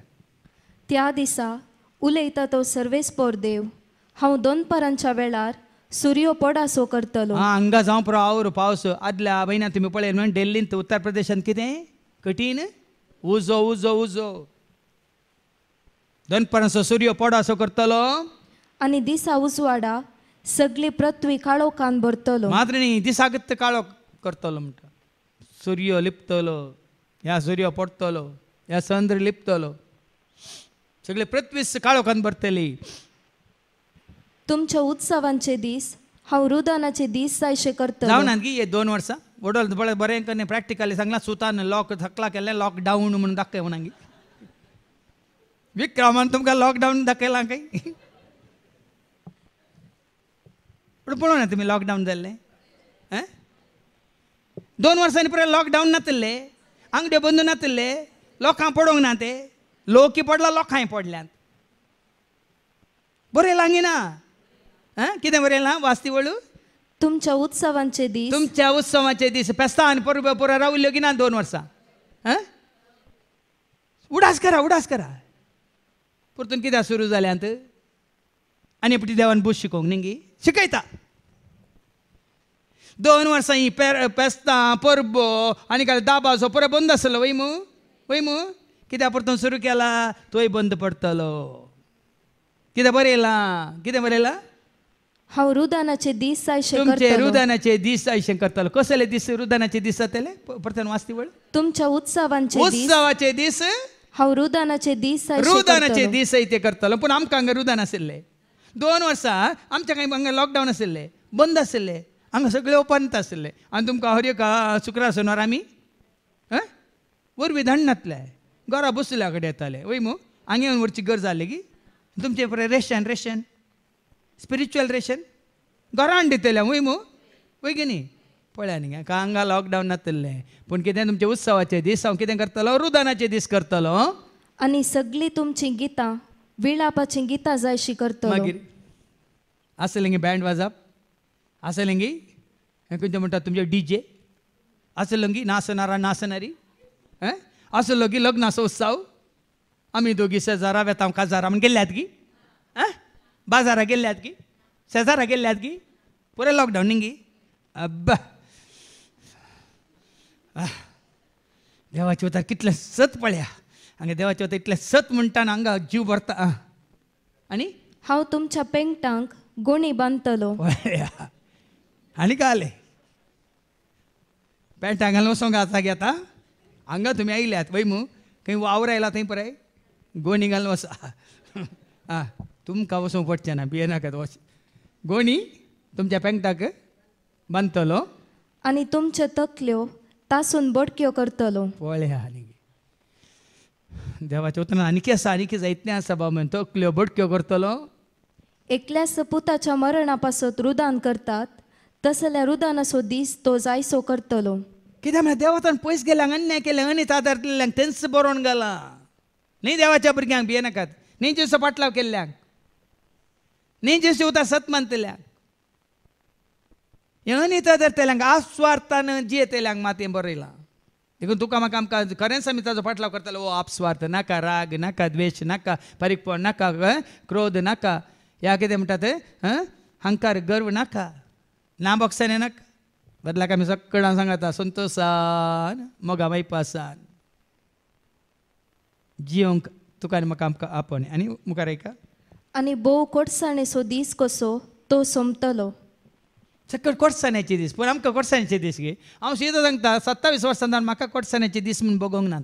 S3: त्या दिसा उलयता तो सर्वेस्पोर देव हांव दनपारांच्या वेळार सूर्य पडासो करतलो.
S2: हांगा जावं पुरो आवरो पावस आदल्या म्हयन्यांत तुमी पळयलें न्हय दिल्लींत उत्तर प्रदेशांत कितें कठीण उजो उजो उजो दनपारांचो सूर्य पडासो करतलो
S3: आनी दिसा उजवाडा सगळी पृथ्वी काळोखान भरतलो.
S2: मात्र न्ही दिसागत काळो करतलो म्हणटा सूर्य लिपतलो ह्या सूर्य पडटलो ह्या चंद्र लिपतलो सगळे पृथ्वी काळोखान भरतली.
S3: तुमच्या उत्सवांचे दीस हांव रुदनाचे दीस जायशे करतलो.
S2: जावना गी हे 2 वर्सां वडोल बरें बरें करून प्रॅक्टिकली सांगलां सुतान लॉक थकला केल्लें लॉकडावन म्हणून दाखय म्हणून विक्रमान तुमकां लॉकडावन दाखयलां खंय पूण पळोवना तुमी लॉकडावन जाल्लें 2 वर्सांनी परत लॉकडावन नातल्ले अंगड्यो बंद नातल्ले लोकांक पडोंक ना ते लोकी पडला लोकांय पडल्यात बरयलां गी ना कितें बरयलां वाचती वळू
S3: तुमच्या उत्सवांचे दीस
S2: तुमच्या उत्सवाचे दीस फेस्तां आनी परबो पुरो रावल्यो की ना 2 वर्सां उडास करा परतून कित्याक सुरू जाल्यांत आनी पटी देवान बूस शिकोवंक न्ही गी शिकयता 2 वर्सां ही फेस्तां परबो आनी काय दाबाचो पुरो बंद आसलो वयमू कित्याक परतून सुरू केला तोय बंद पडटलो कितें बरयलां
S3: हांव रुदनाचे दीस जायशे
S2: तुमचे
S3: करतलो.
S2: रुदनाचे दीस जायशे करतलो कसले दीस रुदनाचे दीस जातले परतून वाचती वळ
S3: तुमच्या
S2: उत्सवाचे दीस
S3: हांव रुदनाचे दीस जायशे
S2: रुदनाचे
S3: करतलो.
S2: दीस ते करतलो पूण आमकां हांगा रुदन आशिल्लें 2 वर्सां आमच्या कांय हांगा लॉकडावन आशिल्लें बंद आशिल्लें हांगा सगळें ओपन आशिल्लें आनी तुमकां हर एक शुक्रार शेनवार आमी वरवीं धाडनातले घरा बसल्या कडेन येताले वय मू हांगा येवन व्हरची गरज जाली की तुमचे पळय रेशन स्पिरिच्युअल रेशन घरान दितले वय मू वय की न्ही पळया न्ही हांगा लॉकडावन नातलें पूण कितें तुमचे उत्सवाचे दीस हांव कितें करतलो रुदनाचे दीस करतलो
S3: आनी सगळीं तुमची गितां विलापाची गितां जायशी करतलो.
S2: मागीर आसलें गी बँड वाजप आसलें गी खंयचें म्हणटा तुमचे DJ आसलो गी नाचणारी आसलो गी लग्नाचो उत्सव आमी दोगी शेजारा वेतांव काजारा म्हण गेल्ल्यात गी बाजारा गेल्ल्यात गी शेजारा गेल्ल्यात गी पुरे लॉकडावन न्ही गी अब्बा देवाचे वतार कितलें सत पळया हांगा देवाचे वतार इतलें सत म्हणटा हांगा जीव भरता आनी
S3: हांव तुमच्या पेंगटांक गोणी बांदतलो.
S2: पळया आनी काय जालें पॅन्टा घालून वचोंक आतां घेता हांगा तुमी आयल्यात वय मू खंय वावर आयला थंय पळय गोणी घालून वचा तुमकां वचोंक पडचें ना भियेनाकात वच गोणी तुमच्या पेंगटाक बांदतलो
S3: आनी तुमच्यो तकल्यो तासून बडक्यो करतलो.
S2: पळया आनी देवाच्या उतरान आनी कितें आसा आनी कितें जायत आसा बाबा तकल्यो बडक्यो करतलो.
S3: एकल्याच पुताच्या मरणा पासत रुदान करतात तसल्या रुदानाचो दीस तो जायसो करतलो.
S2: कित्याक म्हळ्यार देवातान पयस गेल्यांक अन्याय केल्यांक आनी आदारलेल्यांक तेंच बरोवन घाला न्ही देवाच्या भुरग्यांक भियेनाकात न्ही जेसो पाटलाव केल्ल्यांक न्ही जेसो उतार सत मानतल्यांक येता तर तेल्यांक आस्वार्थान जियेतेल्यांक मातयें बरयलां देखून तुका म्हाका आमकां खरेंच आमी ताजो फाटलाव करतालो ओ आपस्वार्थ नाका राग नाका द्वेश नाका परीकपण नाका क्रोध नाका ह्या कितें म्हणटात हंकार गर्व नाका ना बोगसाने नाका बदलाक आमी सगळ्यांक सांगता संतोशान मोगा मैपासान जियोंक तुका आनी म्हाका आमकां आपण आनी मुखार ऐका
S3: आनी भोव कोडसाणेचो दीस कसो तो सोंपतलो.
S2: सकल कोडसाण्याचे दीस पूण आमकां कोडसाण्याचे दीस गे हांव सीदो सांगता 27 वर्सां म्हाका कोडसाण्याचे दीस म्हूण बगोंक नात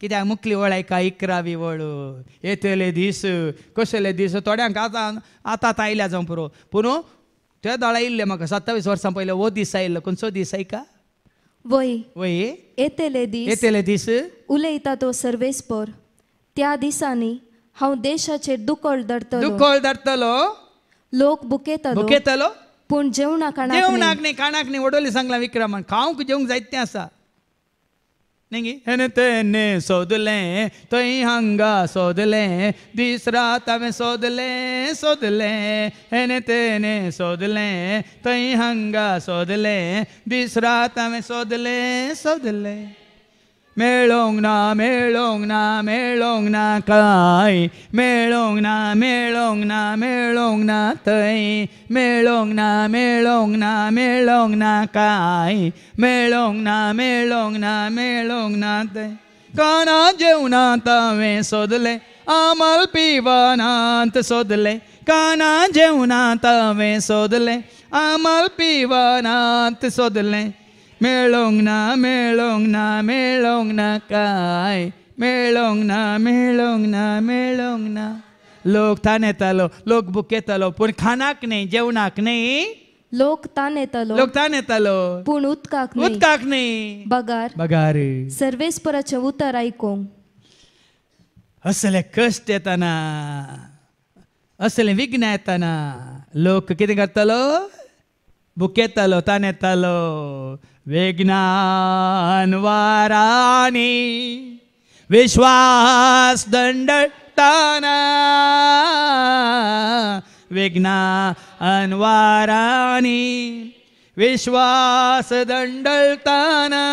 S2: कित्याक मुखली वळायका 11वी वळू येतले दीस कसले दीस थोड्यांक आतां आयल्या जावं पुरो पूण त्या दाळा येयल्ले म्हाका 27 वर्सां पयले हो दीस आयिल्लो खंयचो दीस ऐका
S3: वय
S2: वय
S3: येतेले
S2: दीस
S3: उलयता तो सर्वेस्पर त्या दिसांनी हांव देशाचेर दुकोळ
S2: धरतलो
S3: लोक बुकेतलो पूण जेवणाक
S2: न्ही काणाक न्ही वडोली सांगला विक्रमान खावंक जेवंक जायत तें आसा न्ही हेने तेने सोदलें थंय हांगा सोदलें दीस रात हांवें सोदलें हेने तेने सोदलें थंय हांगा सोदलें दीस रात हांवें सोदलें मेळोंक ना काय मेळोंक ना थंय मेळोंक ना काय मेळोंक ना थंय काना जेवणांत हांवें सोदलें आमल पिवानांत सोदलें काना जेवणांत हांवें सोदलें आमल पिवानांत सोदलें मेळोंक ना काय मेळोंक ना लोक तान येतालो लोक बुक येतालो पूण खानाक न्ही जेवणाक न्ही
S3: लोक तान
S2: येतालो
S3: पूण उदकाक
S2: न्ही
S3: बगार सर्वेस्पराचें उतर आयकोंक
S2: असले कश्ट येताना असले विघ्न येताना लोक कितें करतालो बुक येतालो तान येतालो विज्ञान वारानी विश्वास दंडताना विज्ञान वारानी विश्वास दंडताना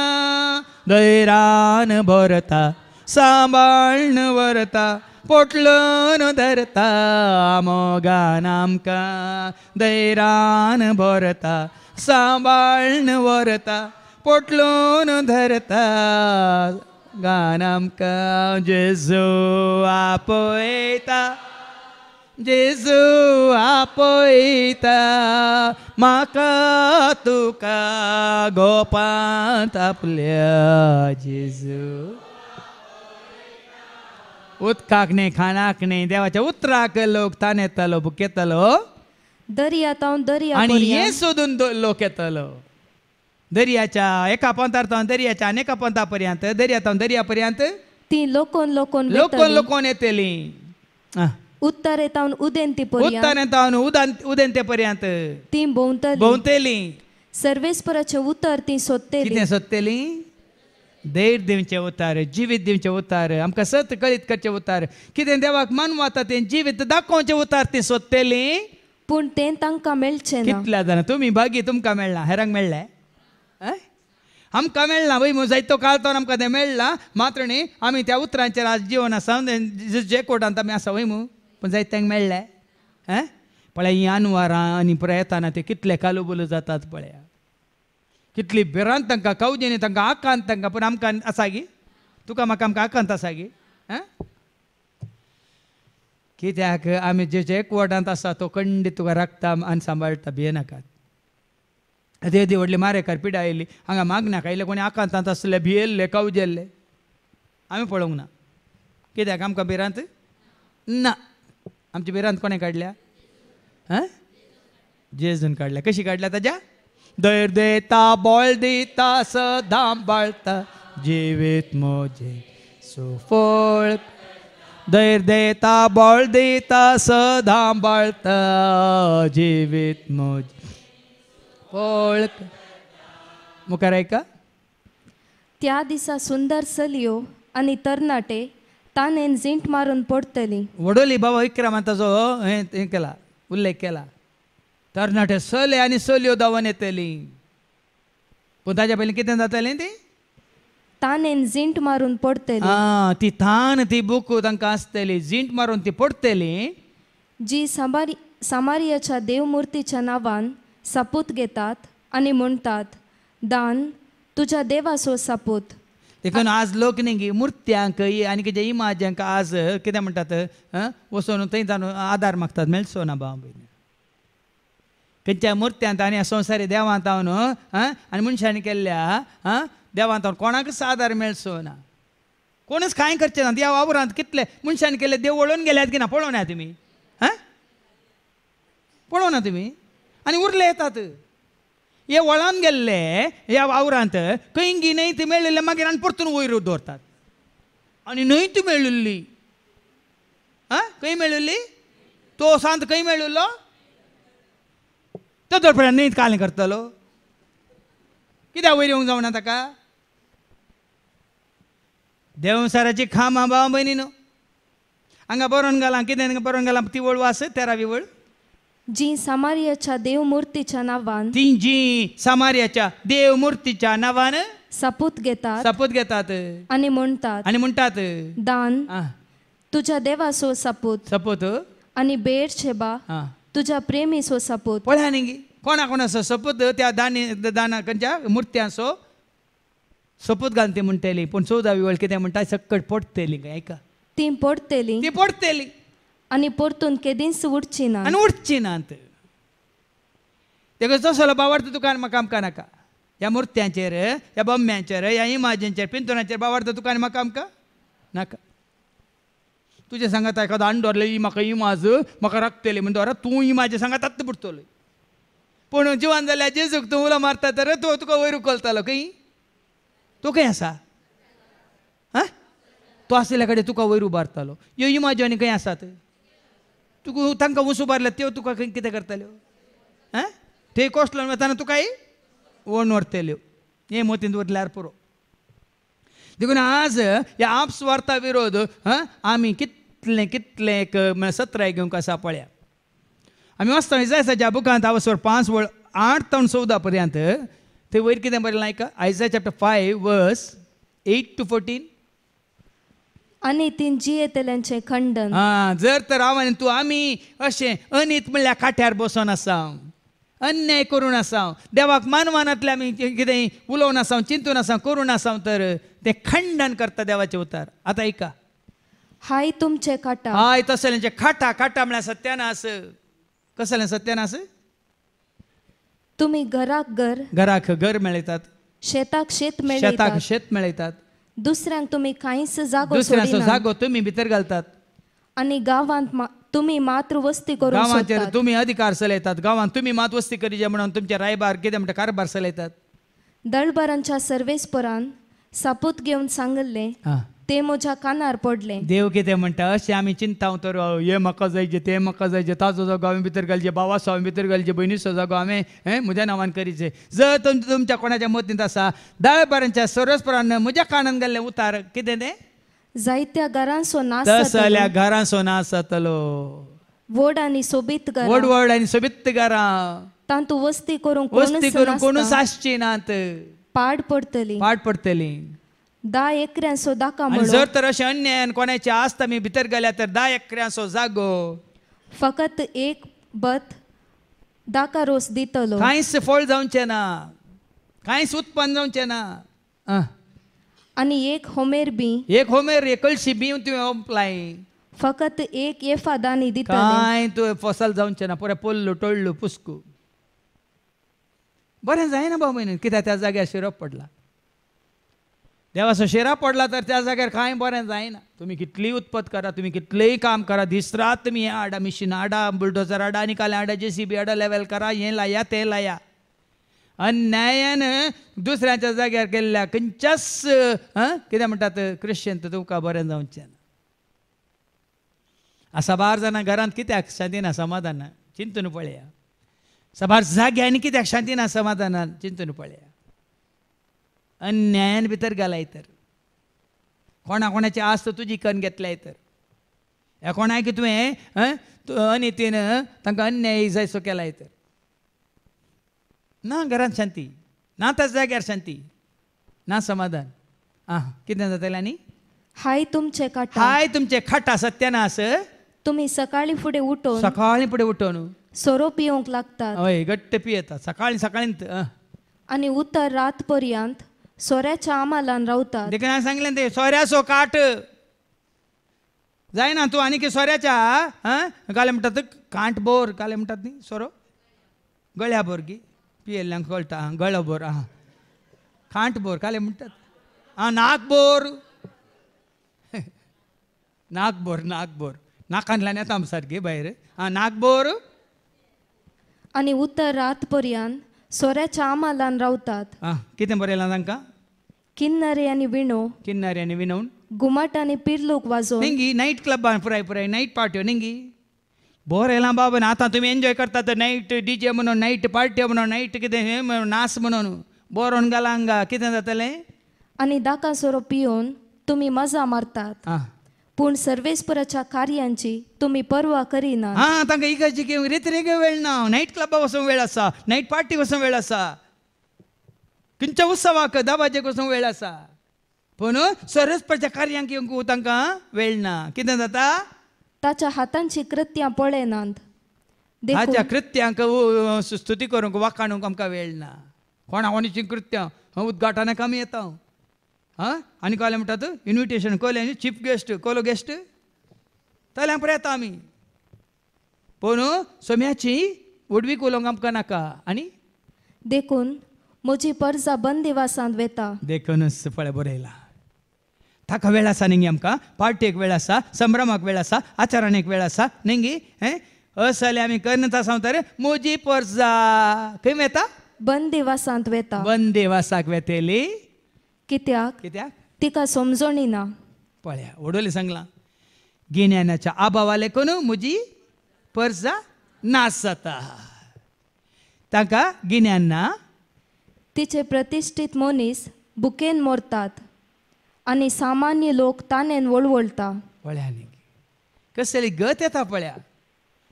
S2: धैर्यान भरता सांबाळन व्हरता पोटलून धरता मोगान आमकां धैर्यान भरता सांबाळन व्हरता पोटलून धरता गान आमकां जेजू आपयता म्हाका तुका गोपांत आपल्या जेजू उदकाक न्ही खाणाक न्ही देवाच्या उतराक लोक तान येतालो बुक येतालो
S3: दर्या
S2: आनी हे सोदून लोक येतालो दर्याच्या एका पंथार तावन दर्याच्या आनेका पंथा पर्यंत दर्यातावन दर्या पर्यंत
S3: ती लोकोन
S2: येतली
S3: उत्तरे तावन
S2: उदेंते पर्यंत
S3: ती
S2: भोंवतेली
S3: सर्वेस्पराचें उतर ती
S2: सोदतेली धैर्य दिवचें उतार जिवीत दिवचें उतार आमकां सत कळीत करचें उतार कितें देवाक मन वता तें जिवीत दाखोवचें उतार ती सोदतेली
S3: पूण तें तांकां मेळचें ना.
S2: कितल्या जाणां तुमी बागी तुमकां मेळना हेरांक मेळ्ळें आमकां मेळना वय मू जायतो काळ तो आमकां तें मेळना मात्र न्ही आमी त्या उतरांचेर आज जिवन आसा जे कोर्टांत आमी आसा वय मू पूण जायत तांकां मेळ्ळें पळय हीं अनवारां आनी प्रयत्नां ते कितले कालुबुलू जातात पळया कितली भिरांत तांकां कवजेनी तांकां आकांत तांकां पूण आमकां आसा गी तुका म्हाका आमकां आकांत आसा गी कित्याक आमी जे एकवटांत आसा तो खंडीत तुका राखता आनी सांबाळटा भियेनाकात देदी व्हडली मारेकार पिडा आयली हांगा मागनाक आयले कोणी आकांतांत आसले भियेल्ले कवजेल्ले आमी पळोवंक ना कित्याक आमकां भिरांत ना आमची भिरांत कोणें काडल्या जेजून काडल्या कशी काडल्या ताज्या धैर्य देता बोळ दिता सदां बाळता जिवीत मोजे सुफळ धैर्य देता बोळ दिता सदां बाळता जिवीत मोजे फळ मुखार ऐका
S3: त्या दिसा सुंदर चलयो आनी तरणाटे तानेन झिंट मारून पडटली
S2: वडोली बाबा विक्रमांताचो हें केला उल्लेख केला तरणाटे चले आनी चलयो धांवन येतली पूण ताच्या पयलीं कितें जातालें ती
S3: तानेन झिंट मारून पडतली.
S2: ती थान ती बूक तांकां आसतली झिंट मारून ती पडटली.
S3: जी सामारियाच्या देवमुर्तीच्या नांवान सपूत घेतात आनी म्हणटात, दान तुज्या देवाचो सपूत.
S2: देखून आज लोक न्ही मुर्त्यांक आनी कितें इमाजांक आज कितें म्हणटात वचून थंय जावन आदार मागतात. मेळचो ना भाव भयणी. खंयच्या मुर्त्यांत आनी संवसारी देवांत हांव न्हू आनी मनशांनी केल्ल्या देवांत हांव कोणाकच आदार मेळचो ना. कोणूच कांय करचें ना. ह्या वावरांत कितले मनशांनी केले देव वळोवन गेल्यात की ना पळोवना तुमी. पळोवना तुमी. आनी उरले येतात हे वळोन गेल्ले ह्या वावरांत खंय न्हंय ती मेळिल्ले मागीर आनी परतून वयर दवरतात. आनी न्हंय ती मेळिल्ली खंय मेळिल्ली तो सांत खंय मेळिल्लो तो दरपड्यान न्हंयत कालें करतलो. कित्याक वयर येवंक जावना ताका. देवसाराची खांब भाव भयणी न्हू. हांगा बरोवन घालां कितें बरोवन घालां ती वळ वास 13वी वळ.
S3: जी सामारियाच्या देवमुर्तीच्या नांवान
S2: ती जी सामार्याच्या देवमुर्तीच्या नांवान
S3: सपूत घेतात
S2: सपूत घेतात
S3: आनी म्हणटात, दान तुज्या देवाचो सपूत
S2: सपूत
S3: आनी बेर्शेबा तुज्या प्रेमीचो सपूत.
S2: पळया न्ही कोणासो सपूत त्या दाना खंयच्या मुर्त्यांचो सपूत घालून ती म्हणटली. पूण 14वी वळ कितें म्हणटा सक्कट पडटली काय ऐका.
S3: ती पडटली आनी परतून केदींच उठची ना.
S2: आनी उठची नात. देखून तसलो बावार्थ तुका म्हाका आमकां नाका. ह्या मुर्त्यांचेर ह्या बोम्यांचेर ह्या इमाजींचेर पिंतुरांचेर बावार्थ तुका आनी म्हाका आमकां नाका. तुजे सांगात एखादो आंडोरले म्हाका इमाज म्हाका राखतली म्हणून दवरा तूं इमाजे सांगात आत्ता बुडतलो. पूण जिवान जाल्यार जेजूक तूं उलो मारता तर तो तुका वयर उखलतलो खंय. तो खंय आसा तो आसल्या कडेन तुका वयर उबारतलो. ह्यो इमाज्यो आनी खंय आसात. तुका तांकां उस उबारल्या त्यो तुका खंय कितें करतल्यो थंय कोसलो वताना तुकाय वळून व्हरतल्यो. हे मोतीन उरल्यार पुरो. देखून आज ह्या आपस्वार्था विरोध आमी कितले कितले एक सत्राय घेवंक आसा पळया. आमी वाचता इसायाच्या बुकांत आवसवर 5 वळ 8 ते 14 पर्यंत थंय वयर कितें बरयलां आयका. आयसाया चॅप्टर 5 वर्स 8 to 14.
S3: आनी तीन जियेतल्यांचे खंडन.
S2: जर तर हांव आनी तूं आमी अशें अनीत म्हणल्यार काट्यार बसून आसा अन्याय करून आसा देवाक मानवानांतले आमी कितें उलोवन आसा चिंतून आसा करून आसा तर तें खंडन करता देवाचें उतार. आतां ऐका.
S3: हाय तुमचे काटा.
S2: हाय तसल्यांचे काटा काटा म्हळ्यार सत्यानास. कसलें सत्यानास.
S3: तुमी घराक
S2: घर मेळयतात.
S3: शेताक शेत
S2: मेळयतात.
S3: दुसऱ्यांक तुमी कांयच
S2: दुसऱ्याचो जागो तुमी भितर घालतात.
S3: आनी गांवांत तुमी मात्र वस्ती करून
S2: गांवांचेर तुमी अधिकार चलयतात. गांवांत तुमी मात वस्ती करीचे म्हणून तुमचे रायबार कितें म्हणटा कारभार चलयतात.
S3: दळबरांच्या सर्वेस्परान सपूत घेवन सांगले ते म्हज्या कानार पडले.
S2: देव कितें म्हणटा अशें आमी चिंताव तर हे म्हाका जायचे ते म्हाका जायचे ताजो जागो हांवें भितर घालचे भावाचो हांवें भितर घालचे भयणीचो जागो हांवें म्हज्या नांवान करीचे. जर तुमच्या कोणाच्या मतींत आसा दळबरांच्या सर्वेस्परान म्हज्या कानान घाल्लें उतार कितें तें
S3: जायत्या घरांचो नाश
S2: तसल्या घरांचो नाश जातलो.
S3: व्हड आनी सोबीत घरां
S2: व्हड आनी सोबीत घरां
S3: तांतू वस्ती करूंक
S2: कोणूच आसची नात.
S3: पाड पडटली. 10 एकऱ्यांचो दाका म्हणून
S2: जर तर अशें अन्यायान कोणाचे आस्त आमी भितर गेल्या तर 10 एकऱ्यांचो जागो
S3: फकत एक बत दाका रोस दितलो.
S2: कांयच फळ जावचें ना. कांयच उत्पन्न जावचें ना.
S3: आनी एक होमेर
S2: एक कळशी बी तुवें ओंपलाय.
S3: फकत एक एफा दानी दितले.
S2: कांय तुवें फसल जावचें ना. पुरे पोल्लू टोळ्ळू पुस्कू बरें जायना बाबा म्हण. कित्याक त्या जाग्यार शिरप पडला. देवाचो शिरा पडला तर त्या जाग्यार कांय बरें जायना. तुमी कितलीय उत्पत्त करा तुमी कितलेंय काम करा दीस रात तुमी हें हाडा मिशीन हाडा बुलडोजर हाडा आनी काले हाडा JCB हाडा लेवल करा हें लाया तें लाया. अन्यायान दुसऱ्याच्या जाग्यार गेल्ल्या खंयच्याच कितें म्हणटात क्रिश्चन तुमकां बरें जावचें ना. साबार जाणां घरांत कित्याक शांती ना समाधान ना चिंतून पळया. साबार जाग्यांनी कित्याक शांती ना समाधान चिंतून पळया. अन्यायान भितर घालाय तर कोणाची आस्त तुजी कन्न घेतल्याय तर ह्या कोणाक तुवें अनितीन तांकां अन्याय जायसो केलाय तर ना घरांत शांती, ना त्याच जाग्यार शांती, ना समाधान. कितें जातालें आनी
S3: हाय तुमचे काटा.
S2: हाय तुमचे खाटा सत्यानास.
S3: तुम्ही सकाळी फुडें उठून
S2: सकाळी पुढे उठून
S3: सोरो पिवंक लागतात
S2: हय घट्ट पियेतात सकाळी सकाळींत.
S3: आणि उतर रात पर्यंत सोऱ्याच्या आमालान रावतात.
S2: देखून हांवें सांगलें ते सोऱ्याचो काट जायना तूं आनी सोऱ्याच्या काले म्हणटात कांट बोर काले म्हणटात न्ही सोरो गळ्या बोर गी पियेल्ल्यांक कळटा गळो बोर कांट बोर काले म्हणटात नाक बोर नाक बोर नाक बोर नाकांतल्यान येता आमी सारकी भायर नाक बोर.
S3: आणि उतर रात पर्यंत सोऱ्याच्या आमालान रावतात.
S2: कितें बरयलां तांकां
S3: किन्नरे आणि विणो
S2: किन्नारी आनी विनवून
S3: घुमट आणि पिर्लूक वाजोवन
S2: निंगी नाईट क्लबान पुराय पुराय नाईट पार्ट्यो निंगी बोर येलां बाबा आतां तुमी एन्जॉय करतात नाईट डीजे म्हणून नाईट पार्ट्यो म्हणून नाईट कितें हें म्हणून नाच म्हणून बोरोन गेला हांगा कितें जातलें.
S3: आणि दाका सोरो पिवन तुम्ही मजा मारतात. पूण सर्वेस्पराच्या कार्यांची तुम्ही पर्वा करिना.
S2: तांकां इगर्जी घेवंक रेत्रेगे वेळ ना. नाईट क्लबा वचूंक वेळ आसा, नाईट पार्टी वचूंक वेळ आसा, खंयच्या उत्सवाक दाबाजेक वचूंक वेळ आसा, पूण सर्वेस्पराच्या कार्यांक येवंक तांकां वेळ ना. कितें जाता
S3: ताच्या हातांची कृत्यां पळयनात.
S2: हाच्या कृत्यांक स्तुती करूंक वाखाणूंक आमकां वेळ ना. कोणाची कृत्यां उद्घाटनाक आमी येता आनी कोले म्हणटात इन्विटेशन कोले न्ही चीफ गेस्ट कोलो गेस्ट तल्यां पुरो येता आमी. पूण सोम्याची उडवीक उलोवंक आमकां नाका. आनी
S3: देखून म्हजी पर्जा बंदिवासांत वेता.
S2: देखूनच पळय बरयलां ताका वेळ आसा न्ही आमकां पार्टेक वेळ आसा संभ्रमाक वेळ आसा आचाराणेक वेळ आसा न्ही. असले आमी करनाता सांगता रे म्हजी पर्जा खंय वेता
S3: बंदिवासांत वेता.
S2: बंदिवासाक वेतेली
S3: कित्याक
S2: कित्याक
S3: तिका समजोणी ना.
S2: पळया ओडोली सांगलां गिन्यानाच्या आबावाले कोण म्हजी पर्जा नाश जाता. ताका गिन्यान ना.
S3: तिचे प्रतिश्ठीत मनीस बुकेन मोरतात आणि सामान्य लोक तानेन वळवळटा.
S2: पळया न्ही कसली गत येता पळया.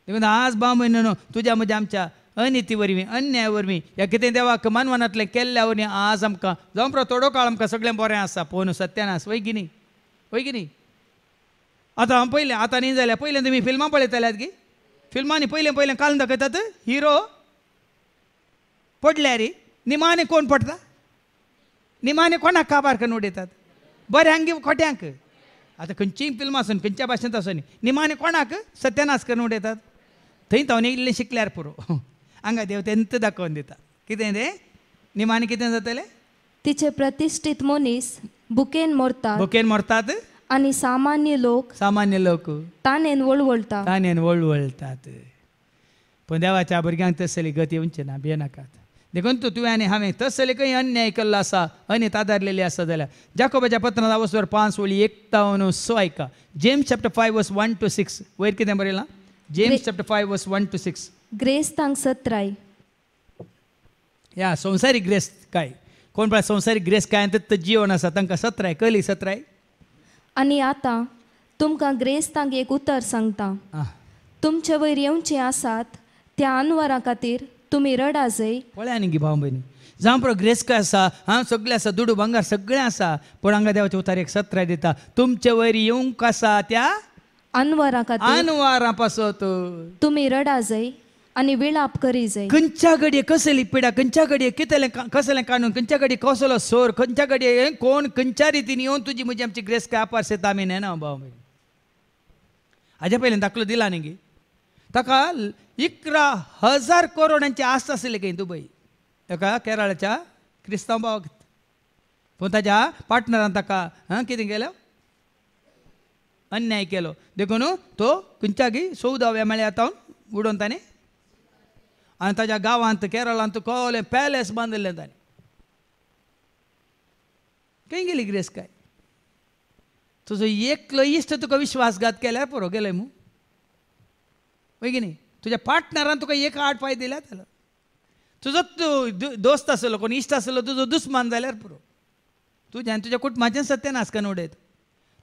S2: देखून आज बा म्हयनो तुज्या म्हज्या आमच्या अनिती वरवीं अन्याय वरवीं या कितें देवाक मानवनांतलें केल्ल्या वरवीं आज आमकां जावं पुरो थोडो काळ आमकां सगळें बरें आसा पूण सत्यानास वय गी न्ही. आतां पयलें आतां न्ही जाल्यार पयलें तुमी फिल्मां पळयताल्यात गी. फिल्मांनी पयलें पयलें काल दाखयतात हिरो पडल्यार निमाणे कोण पडटा निमाणे कोणाक काबार करून उडयतात बऱ्यांक गी खोट्यांक. आतां खंयचीय फिल्म आसूं खंयच्या भाशेंत आसूं निमाणे कोणाक सत्यानास करून उडयतात. थंय तो इल्लें शिकल्यार पुरो हांगा देव तेंत दाखोवन दिता. कितें तें निमाणे कितें जातलें
S3: तिचे प्रतिश्ठीत मनीस बुकेन मोरतात
S2: बुकेन मरतात
S3: आणि सामान्य लोक तानेन वळवळटा.
S2: तानेन वळवळटात. पूण देवाच्या भुरग्यांक तसली गती येवची ना भियेनाकात. देखून तुवें आनी हांवें तसले खंय अन्याय केल्लो आसा अनित आदारलेली आसा जाल्यार जाकोबाच्या पत्रांत वचोर 5 वळी 1-6 आयका. जेम्स चॅप्टर 5 वर्स 1 to 6 वयर कितें बरयलां. जेम्स चॅप्टर 5 वर्स 1 to 6
S3: ग्रेस तांक सत्राय.
S2: या संवसारीक ग्रेस काय कोण पळय संवसारीक ग्रेस काय तर जीवन आसा तांकां सत्राय कली सत्राय.
S3: आणि आता तुमकां ग्रेस तांक एक उतर सांगता. तुमचे वयर येवचे आसात त्या अनवरां खातीर तुमी रडा जय.
S2: पळया न्ही गी भाव भयणी जावं पुरो ग्रेस काय आसा सगळें आसा दुडू भांगार सगळें आसा पूण हांगा देवाचे उतार एक सत्राय दिता. तुमचे वयर येवंक आसा त्या
S3: अनवरां खातीर
S2: अनवरां पासत
S3: तुमी रडा जय आणि विलाप करी जय.
S2: खंयच्या घडये कसली पिडा खंयच्या घडये कितें कसलें काडून खंयच्या घडये कसलो सोर खंयच्या घडये कोण खंयच्या रितीन येवन तुजी म्हजी आमची ग्रेस काय आपार सेता आमी न्हेना भाव भयणी. हाज्या पयलीं दाखलो दिला न्ही गी. ताका 11,000 करोडांची आस्त आसली खंय दुबय ताका केरळाच्या क्रिस्तांव भावाक. पूण ताच्या पार्टनरान ताका कितें केलें अन्याय केलो. देखून तो खंयच्या गी 14व्या माळ्यार येतावन उडोवन ताणें आनी ताच्या गांवांत केरळांत कोलें पॅलेस बांदलें ताणें. खंय गेली ग्रेस काय. तुजो एकलो इश्ट तुका विश्वासघात केल्यार पुरो गेले मू वय की न्ही. तुज्या पार्टनरान तुका एक 8 पांय दिल्या जाल्यार तुजो दोस्त आसलो कोण इश्ट आसलो तुजो दुस्मान जाल्यार पुरो तुज्यान तुज्या कुटुंबाचें सत्यानाश करून उडयता.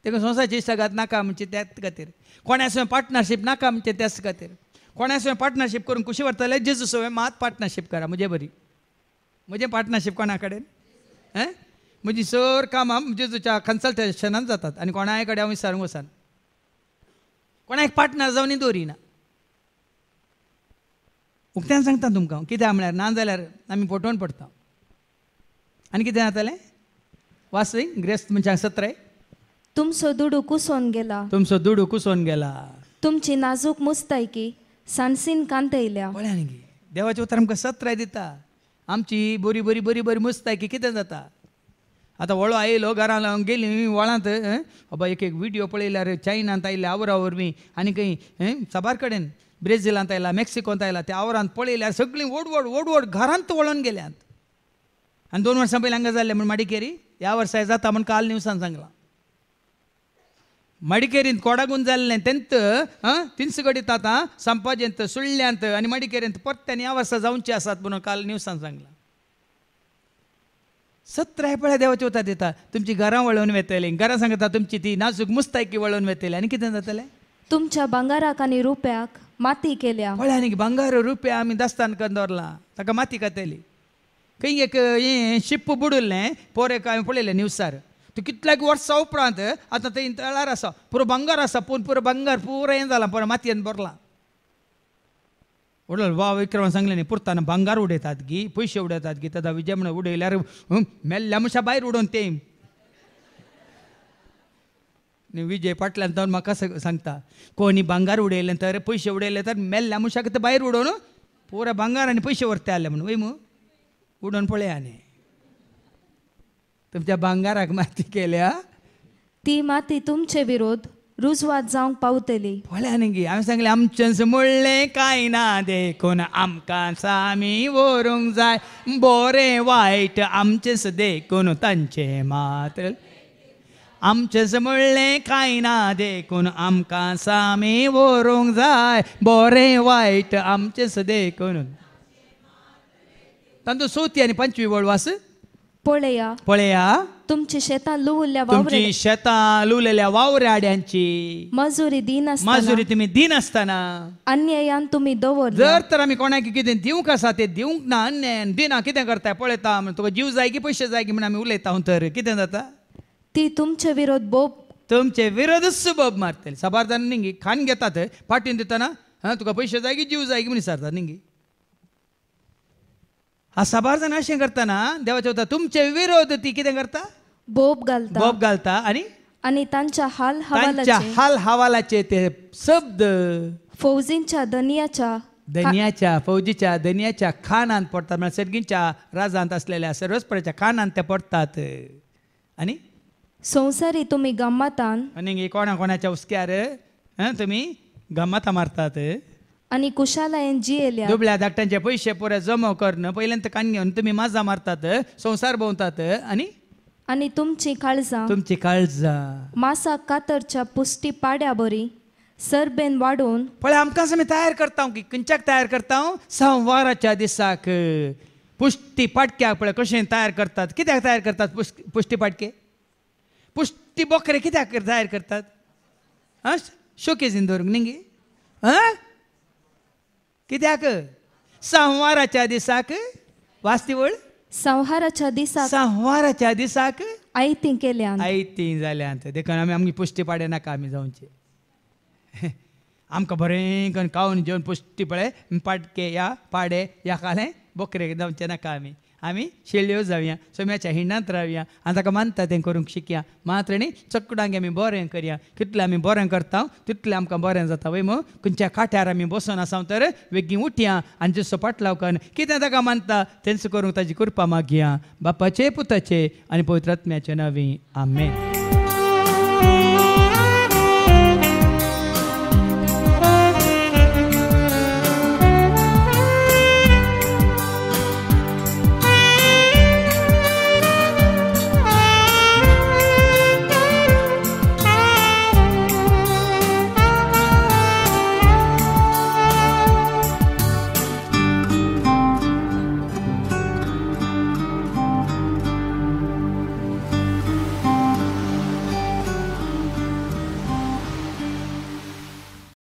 S2: तेका संवसाराची इश्टाघात नाका म्हणजे त्याच खातीर कोणा सवय पार्टनरशीप नाका म्हणजे त्याच खातीर कोणा सवय पार्टनरशीप करून कुशी व्हरतले जेजू सवय मात पार्टनरशीप करा म्हणजे बरी म्हजें पार्टनरशीप कोणा कडेन म्हजी सर कामां म्हणजे तुज्या कन्सल्टेशनान जातात आनी कोणाय कडेन हांव विचारूंक वसान कोणाक पार्टनर जावन दवरिना उक्त्यान सांगता तुमकां कित्याक म्हळ्यार ना जाल्यार आमी फटोवन पडटा आनी कितें जातालें वाचय ग्रेस्त मनशाक 17
S3: तुमचो दुडू कुसोन गेला,
S2: तुमचो दुडू कुसोन गेला,
S3: तुमची नाजूक मुस्तायकी साणसीन कांतयल्या.
S2: पळया न्ही गे देवाचें उतर आमकां 17 दिता. आमची बरी बरी बरी बरी मुस्तायकी कितें जाता. आतां वळो आयलो घरां लावन गेली वळांत बाबा एक व्हिडियो पळयल्यार चायनांत आयले आवरा वरवीं आनी खंय साबार कडेन ब्रेजिलांत आयला मेक्सिकोंत आयला त्या आवरांत पळयल्यार सगळीं ओडवड ओडवड घरांत वळोन गेल्यांत. आनी 2 वर्सां पयलीं हांगा जाल्लें म्हण मडिकेरी ह्या वर्सा जाता म्हण काल न्यूसान सांगलां. मडिकेरींत कोडागून जाल्लें तेंत तिनसुगडीत आतां संपाजेंत सुळ्ळ्यांत आनी मडिकेरींत परत्यान ह्या वर्सा जावचें आसात म्हणून काल न्यूसान सांगलां. 17 पळय देवाचे उतर दिता. तुमची घरां वळोवन वेतलीं, घरां सांगता तुमची ती नाजूक मुस्तायकी वळोवन वेतली आनी कितें जातलें.
S3: तुमच्या भांगाराक आनी रुप्याक माती केल्या.
S2: पळय न्ही भांगार रुपया आमी दास्तान करून दवरलां ताका माती घातली. खंय एक हें शिप्प बुडुल्लें पोरेक हांवें पळयलें न्यूजार. तूं कितल्याक वर्सां उपरांत आतां थंय तळार आसा पुरो भांगार आसा पूण पुरो भांगार पुरो हें जालां पुरो मातयेन भरलां. उडल वा विक्रमान सांगलें न्ही पुरताना भांगार उडयतात गी पयशे उडयतात गी ताका विजय म्हणून उडयल्यार मेल्ल्या मनशा भायर उडोवन तें विजय पाटल्यान जावन म्हाका सांगता कोणी भांगार उडयलें तर पयशे उडयले तर मेल्ल्या मनशाक ते भायर उडोवन पुरो भांगार आनी पयशे व्हरता जाले म्हणून वय मू उडोवन पळया न्ही. तुमच्या भांगाराक माती केल्या
S3: ती माती तुमचे विरोध रुजवात जावंक पावतली.
S2: पळया न्ही गे हांवें सांगलें आमचेंच म्हणलें कांय ना देखून आमकां सामी व्हरूंक जाय बरें वायट आमचेंच देखून तांचे मात. आमचेंच म्हणलें कांय ना देखून आमकां सामी व्हरूंक जाय बरें वायट आमचेंच देखून. तांचो 4थी आनी 5वी वळवास
S3: पळया
S2: पळया
S3: तुमची शेतां लुवल्ल्या
S2: तुमची शेतां लुवलेल्या वावऱ्याड्यांची
S3: मजुरी दिनासतना
S2: माजुरी तुमी दिनासतना
S3: अन्यायान तुमी दवरल्या.
S2: जर तर आमी कोणाक कितें दिवंक आसा तें दिवंक ना अन्यायान दिना कितें करताय पळयता तुका जीव जाय की पयशे जाय की म्हण आमी उलयता तर कितें जाता.
S3: ती तुमचे विरोध बोब
S2: तुमचे विरोधच बोब मारतले. साबार जाण न्ही खाण घेतात पाटीन दितना तुका पयशे जाय की जीव जाय की म्हण विचारतात न्ही. हा साबार जाण अशें करतना देवाचें उतर तुमचे विरोध ती कितें करता
S3: बोब घालता
S2: बोब घालता
S3: आनी तांच्या हाल
S2: तांच्या
S3: हवालाचे
S2: हाल हवालाचे ते शब्द
S3: फौजींच्या
S2: दनियाच्या फौजीच्या दनियाच्या खानांत पडतात म्हळ्यार सर्गींच्या राजांत असलेल्या सर्वस्पराच्या खानांत ते पडतात. आनी
S3: संवसारी तुमी गम्मतान
S2: आनी कोणा कोणाच्या उस्क्यार तुमी गम्मतां मारतात
S3: आनी कुशालायेन जियेल्या.
S2: दुबळ्या धाकट्यांचे पयशे पुरे जमा करून पयल्यांत कान घेवन तुमी माजा मारतात संवसार भोंवतात
S3: आनी तुमची
S2: काळजां
S3: मासाक कातरच्या पुष्टी पाड्या बरी सरबेन वाडोवन
S2: पळय आमकां आमी तयार करता की खंयच्याक तयार करता संवाराच्या दिसाक पुष्टी पाटक्याक पळय कशें तयार करतात. कित्याक तयार करतात पुष्टी पाटके पुष्टी बोकरे कित्याक तयार करतात शोकेजीन दवरूंक न्ही गे कित्याक संवाराच्या दिसाक वास्तीवळ संवाराच्या दिसाक
S3: आयती केल्यान
S2: आयती जाल्यांत देखून आमी पुष्टी पाडे नाका आमी जावचे. आमकां बरें करून खावन जेवन पुष्टी पळय पाटके या पाडे या कालें बोकरे जावचे नाका आमी शेळयो जावया सोम्याच्या हिंडांत रावया आनी ताका मानता तें करूंक शिकया. मात्र न्ही चकडांक आमी बरें करया. कितलें आमी बरें करता तितलें आमकां बरें जाता वय मग खंयच्या काट्यार आमी बसून आसा तर वेगळीं उठया आनी जसो पाटलाव करून कितें ताका मानता तेंच करूंक ताजी कृपा मागया. बापाचे पुताचे आनी पवित्र आत्म्याचे नांवी आमेन.